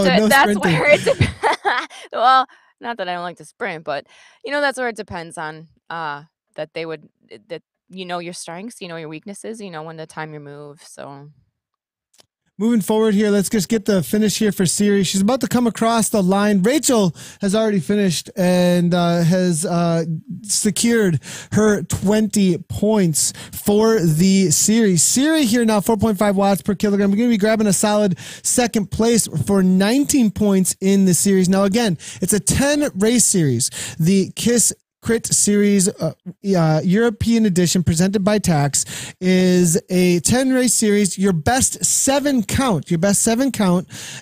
well, not that I don't like to sprint, but that's where it depends on that your strengths, your weaknesses, when to time your move. So moving forward here, let's just get the finish here for Siri. She's about to come across the line. Rachel has already finished and has secured her 20 points for the series. Siri here now, 4.5 watts per kilogram. We're going to be grabbing a solid second place for 19 points in the series. Now, again, it's a 10 race series. The KISS Crit Series European edition presented by Tacx is a 10 race series. Your best seven count.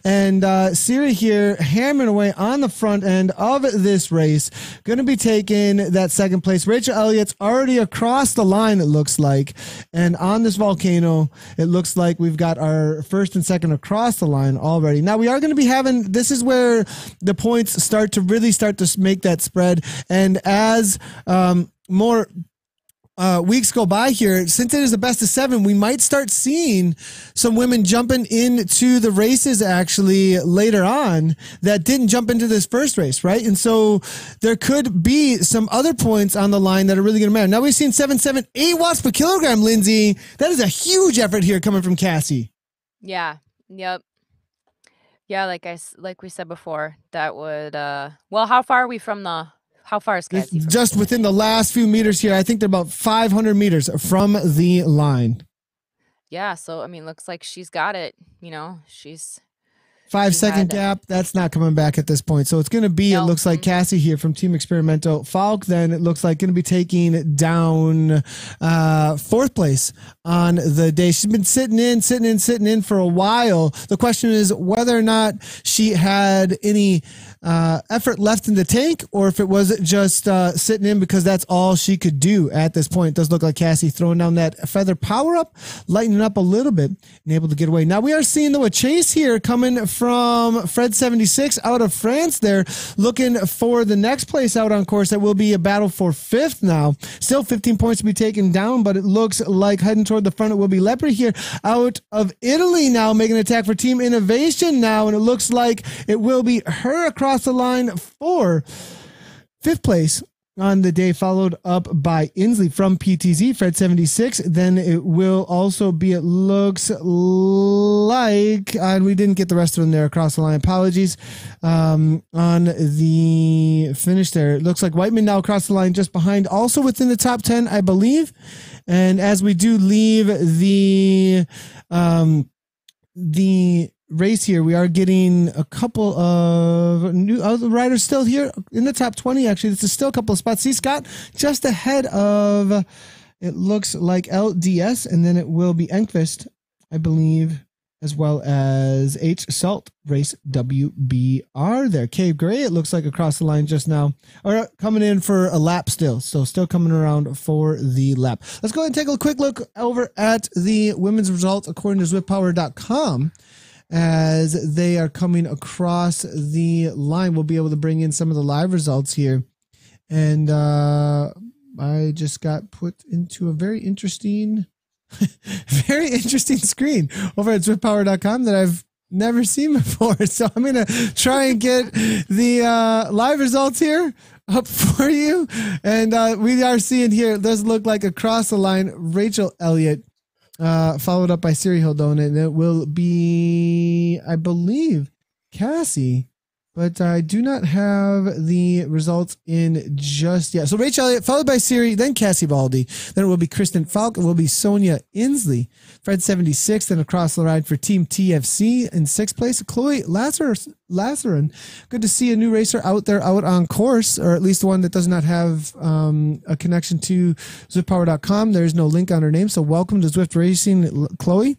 And Siri here hammering away on the front end of this race. Going to be taking that second place. Rachel Elliott's already across the line, it looks like. And on this volcano, it looks like we've got our first and second across the line already. Now we are going to be having, this is where the points start to make that spread. And as more weeks go by here, since it is the best of 7, we might start seeing some women jumping into the races actually later on that didn't jump into this first race, right? And so there could be some other points on the line that are really going to matter. Now we've seen 778 watts per kilogram, Lindsay. That is a huge effort here coming from Cassie. Yeah. Yep. Yeah, like we said before, that would how far are we from how far is Cassie? Just within the last few meters here. I think they're about 500 meters from the line. Yeah, so I mean, looks like she's got it. She's 5-second gap. That's not coming back at this point. So it's going to be, It looks like Cassie here from Team Experimental. Falk, then it looks like going to be taking down 4th place on the day. She's been sitting in for a while. The question is whether or not she had any effort left in the tank, or if it was just sitting in because that's all she could do at this point. It does look like Cassie throwing down that feather power up, lightening up a little bit, and able to get away. Now we are seeing though a chase here coming from Fred 76 out of France. They're looking for the next place out on course. That will be a battle for 5th now. Still 15 points to be taken down, but it looks like heading toward the front it will be Lepre here out of Italy now, making an attack for Team Innovation now, and it looks like it will be her across the line for 5th place on the day, followed up by Inslee from PTZ, Fred 76. Then it will also be, it looks like, and we didn't get the rest of them there across the line. Apologies. On the finish there, it looks like Whiteman now across the line just behind, also within the top 10, I believe. And as we do leave the race here, we are getting a couple of new other riders still here in the top 20. Actually, this is still a couple of spots. See Scott just ahead of, it looks like LDS, and then it will be Enquist, I believe, as well as H Salt Race WBR there. Cave Gray, it looks like across the line just now, or coming in for a lap still. So still coming around for the lap. Let's go ahead and take a quick look over at the women's results according to ZwiftPower.com. As they are coming across the line, we'll be able to bring in some of the live results here. And I just got put into a very interesting screen over at ZwiftPower.com that I've never seen before. So I'm going to try and get the live results here up for you. And we are seeing here, it does look like across the line, Rachel Elliott, followed up by Siri Hildon, and it will be, I believe, Cassie. But I do not have the results in just yet. So Rachel Elliott, followed by Siri, then Cassie Baldi. Then it will be Kristen Falk. It will be Sonia Inslee. Fred 76, then across the ride for Team TFC in sixth place. Chloe Lazarin. Good to see a new racer out there, out on course, or at least one that does not have a connection to ZwiftPower.com. There's no link on her name. So welcome to Zwift Racing, Chloe.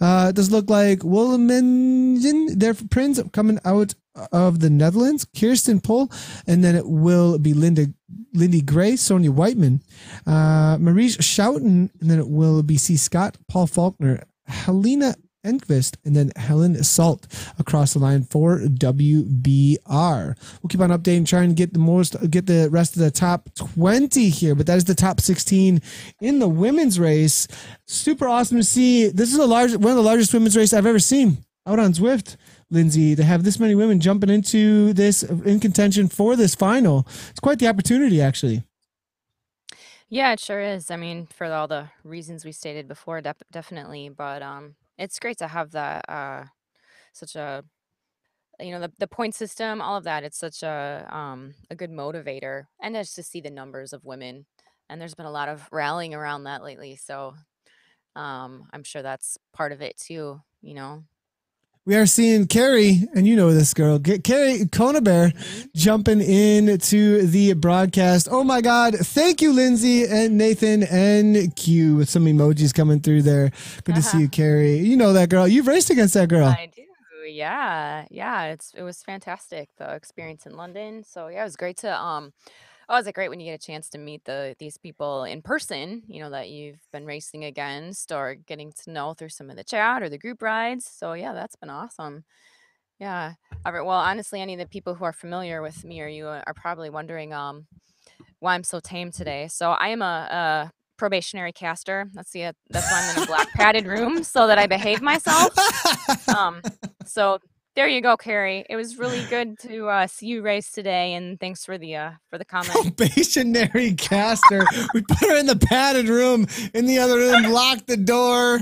It does look like Willemingen there for Prins coming out of the Netherlands, Kirsten Pohl, and then it will be Lindy Gray, Sonia Whiteman, Maurice Schouten, and then it will be C. Scott, Paul Faulkner, Helena Enquist, and then Helen Salt across the line for WBR. We'll keep on updating, trying to get the rest of the top 20 here, but that is the top 16 in the women's race. Super awesome to see. This is one of the largest women's race I've ever seen out on Zwift. Lindsay, to have this many women jumping into this in contention for this final. It's quite the opportunity, actually. Yeah, it sure is. I mean, for all the reasons we stated before, definitely. But it's great to have that such a the point system, all of that. It's such a good motivator, and just to see the numbers of women. And there's been a lot of rallying around that lately, so I'm sure that's part of it too. We are seeing Carrie, and you know this girl, Carrie Conabear, jumping into the broadcast. Oh my God. Thank you, Lindsay and Nathan and Q, with some emojis coming through there. Good to see you, Carrie. You know that girl. You've raced against that girl. I do. Yeah. It was fantastic, the experience in London. So yeah, it was great to is it great when you get a chance to meet these people in person, that you've been racing against or getting to know through some of the chat or the group rides. So yeah, that's been awesome. Yeah. Well, honestly, any of the people who are familiar with me or you are probably wondering why I'm so tame today. So I am a probationary caster. That's why I'm in a black padded room, so that I behave myself. So there you go, Carrie. It was really good to see you race today, and thanks for the comment. Probationary caster. We put her in the padded room, in the other room, lock the door.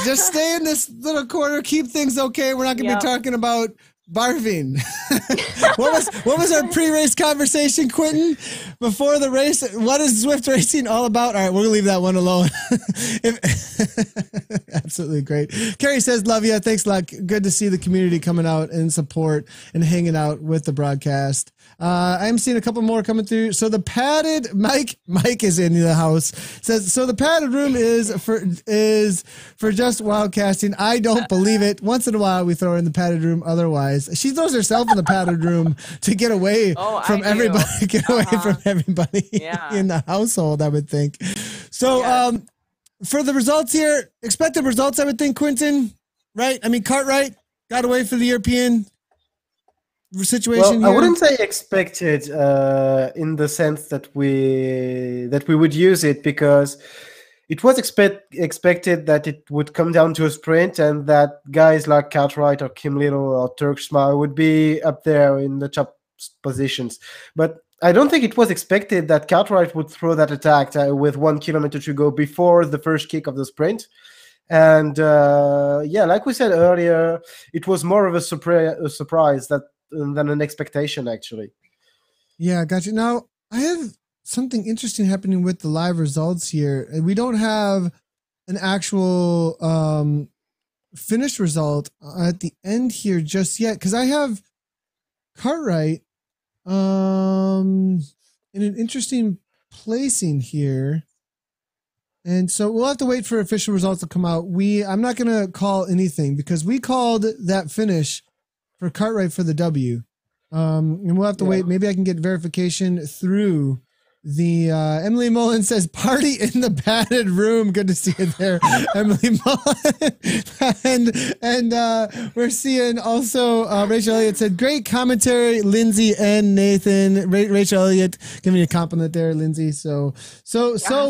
Just stay in this little corner, keep things okay. We're not going to be talking about barfing. What was our pre-race conversation, Quentin? Before the race, what is Zwift racing all about? All right, we're gonna leave that one alone. Absolutely great. Carrie says, love you. Thanks a lot. Good to see the community coming out and support and hanging out with the broadcast. I'm seeing a couple more coming through. So the padded Mike is in the house. Says, so the padded room is for just wildcasting. I don't believe it. Once in a while we throw her in the padded room. Otherwise, she throws herself in the padded room to get away from everybody. Get away from everybody in the household, I would think. So for the results here, expected results, I would think, Quentin, right? I mean, Cartwright got away for the European situation. Well, I wouldn't say expected in the sense that we would use it, because it was expected that it would come down to a sprint, and that guys like Cartwright or Kim Little or Turksma would be up there in the top positions. But I don't think it was expected that Cartwright would throw that attack with 1 kilometer to go before the first kick of the sprint. And like we said earlier, it was more of a surprise than an expectation, actually. Yeah, gotcha. Now, I have something interesting happening with the live results here. We don't have an actual finished result at the end here just yet, because I have Cartwright in an interesting placing here. And so we'll have to wait for official results to come out. I'm not going to call anything, because we called that finish for Cartwright for the W. And we'll have to wait. Maybe I can get verification through the Emily Mullen says, party in the padded room. Good to see you there, Emily Mullen. and we're seeing also Rachel Elliott said, great commentary, Lindsay and Nathan. Rachel Elliott giving you a compliment there, Lindsay. So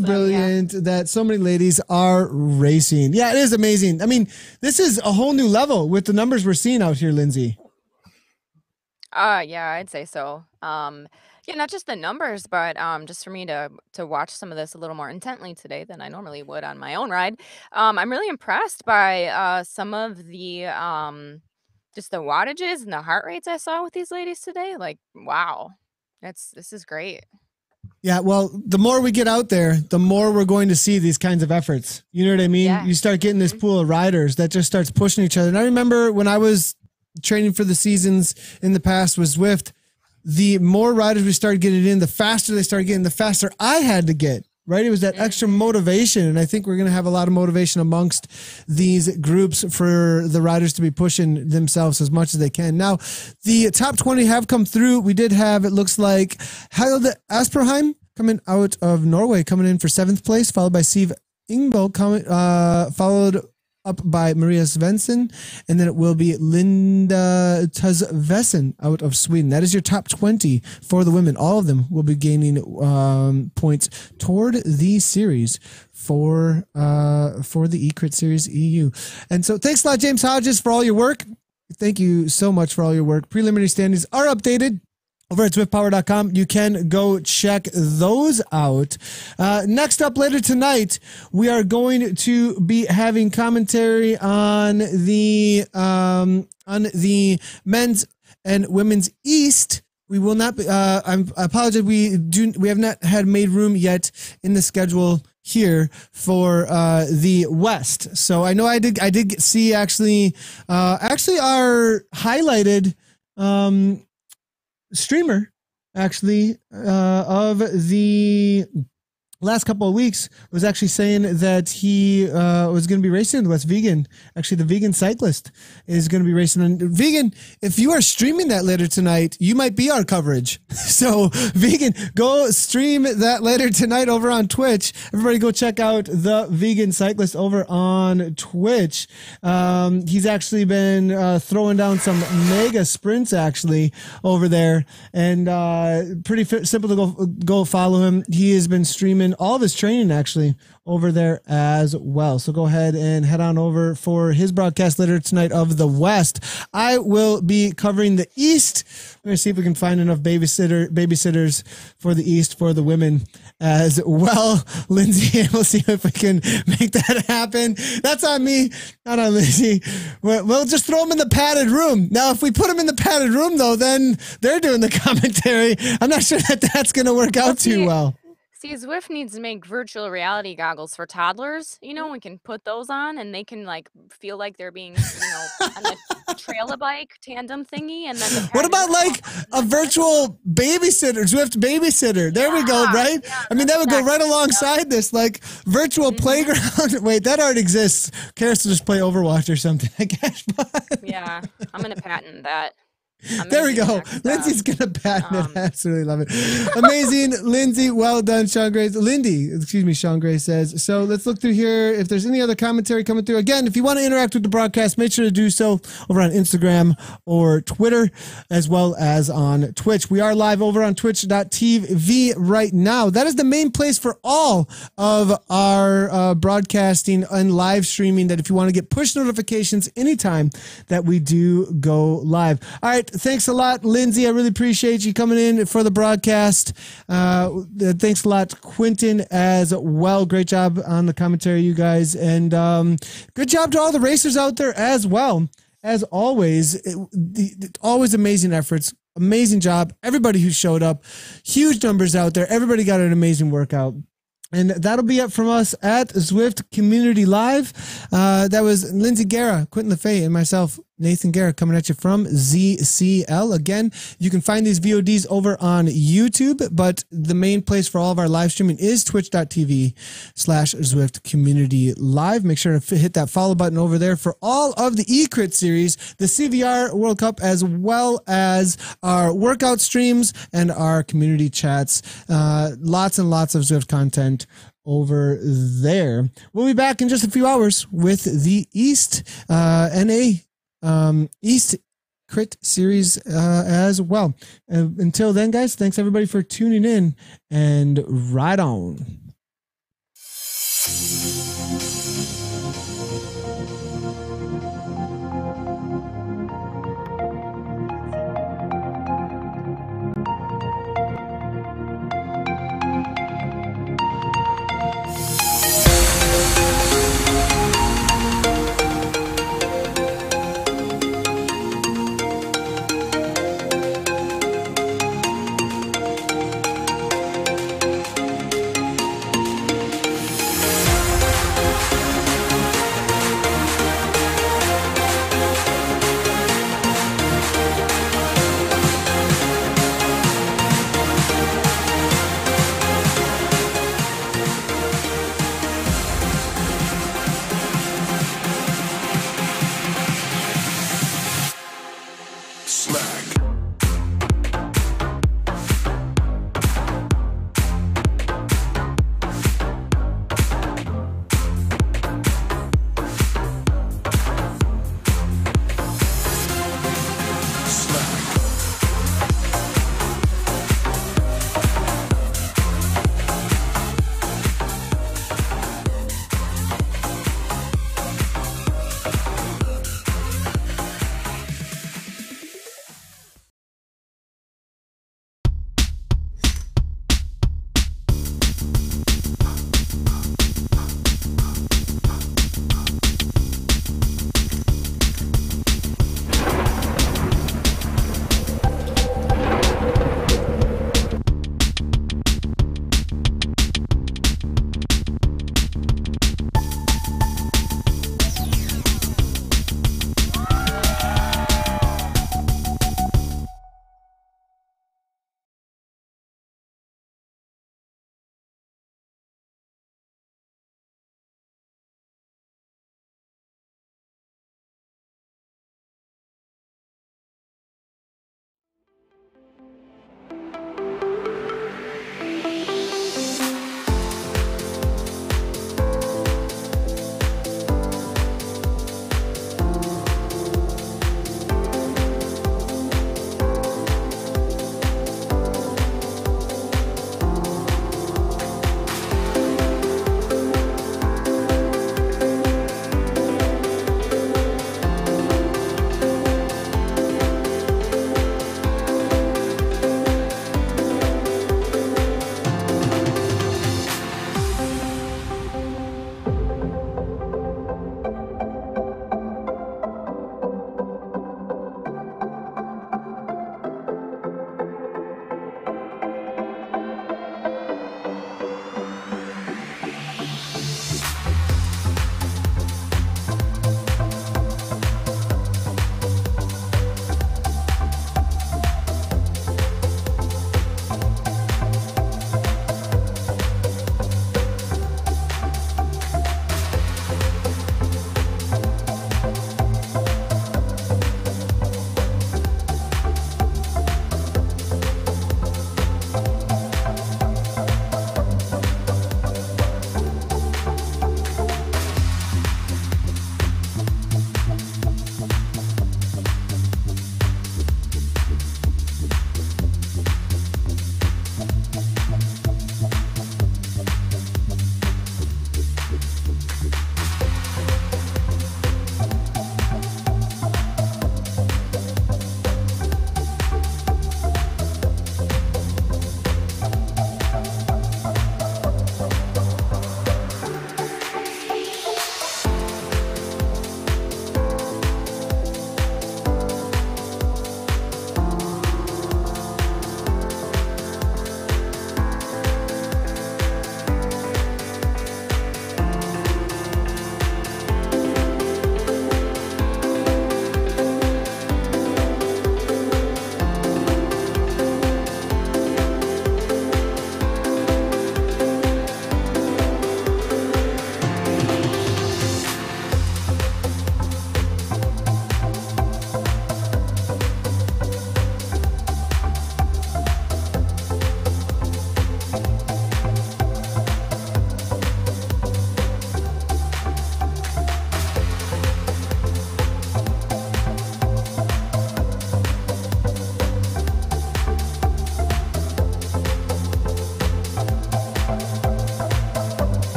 brilliant that so many ladies are racing. Yeah, it is amazing. I mean, this is a whole new level with the numbers we're seeing out here, Lindsay. Yeah, I'd say so. Yeah, not just the numbers, but just for me to watch some of this a little more intently today than I normally would on my own ride. I'm really impressed by some of the just the wattages and the heart rates I saw with these ladies today. Like, wow, this is great. Yeah, well, the more we get out there, the more we're going to see these kinds of efforts. You know what I mean? Yeah. You start getting this pool of riders that just starts pushing each other. And I remember when I was training for the seasons in the past with Zwift, the more riders we started getting in, the faster they started getting, the faster I had to get. Right? It was that extra motivation. And I think we're going to have a lot of motivation amongst these groups for the riders to be pushing themselves as much as they can. Now, the top 20 have come through. We did have, it looks like, Hilde Asperheim coming out of Norway, coming in for 7th place, followed by Siv Ingbo, followed up by Maria Svensson, and then it will be Linda Tuzvesen out of Sweden. That is your top 20 for the women. All of them will be gaining points toward the series for the eCrit Series EU. And so thanks a lot, James Hodges, for all your work. Thank you so much for all your work. Preliminary standings are updated over at ZwiftPower.com. You can go check those out. Next up later tonight, we are going to be having commentary on the men's and women's East. We will not be, I apologize. We have not had made room yet in the schedule here for the West. So I know I did see actually our highlighted streamer actually of the last couple of weeks was actually saying that he was going to be racing in the West. Vegan, actually the vegan cyclist is going to be racing. And Vegan, if you are streaming that later tonight, you might be our coverage. So Vegan, go stream that later tonight over on Twitch. Everybody go check out the vegan cyclist over on Twitch. He's actually been throwing down some mega sprints actually over there, and pretty simple to go follow him. He has been streaming all of his training actually over there as well. So go ahead and head on over for his broadcast later tonight of the West. I will be covering the East. We're going to see if we can find enough babysitters for the East for the women as well. Lindsay, and we'll see if we can make that happen. That's on me, not on Lindsay. We'll just throw them in the padded room. Now, if we put them in the padded room, though, then they're doing the commentary. I'm not sure that that's going to work out too well. See, Zwift needs to make virtual reality goggles for toddlers. You know, we can put those on and they can like feel like they're being, on a trailer bike tandem thingy. And then what about like a virtual babysitter, Zwift babysitter? There we go, right? Yeah, I mean, that would go right alongside this, like virtual playground. Wait, that already exists. Karis will just play Overwatch or something, I guess. Yeah, I'm going to patent that. There we go. Lindsay's going to patent it. Absolutely love it. Amazing. Lindsay, well done, Sean Gray. Sean Gray says. So let's look through here. If there's any other commentary coming through. Again, if you want to interact with the broadcast, make sure to do so over on Instagram or Twitter, as well as on Twitch. We are live over on twitch.tv right now. That is the main place for all of our broadcasting and live streaming, that if you want to get push notifications anytime that we do go live. All right. Thanks a lot, Lindsay. I really appreciate you coming in for the broadcast. Thanks a lot, Quentin, as well. Great job on the commentary, you guys. And good job to all the racers out there as well. As always, always amazing efforts. Amazing job. Everybody who showed up. Huge numbers out there. Everybody got an amazing workout. And that'll be it from us at Zwift Community Live. That was Lindsay Guerra, Quentin LaFay, and myself, Nathan Guerra, coming at you from ZCL. Again, you can find these VODs over on YouTube, but the main place for all of our live streaming is twitch.tv/Zwift Community Live. Make sure to hit that follow button over there for all of the eCrit series, the CVR World Cup, as well as our workout streams and our community chats. Lots and lots of Zwift content over there. We'll be back in just a few hours with the East NA East Crit series as well. Until then, guys, thanks everybody for tuning in, and ride on.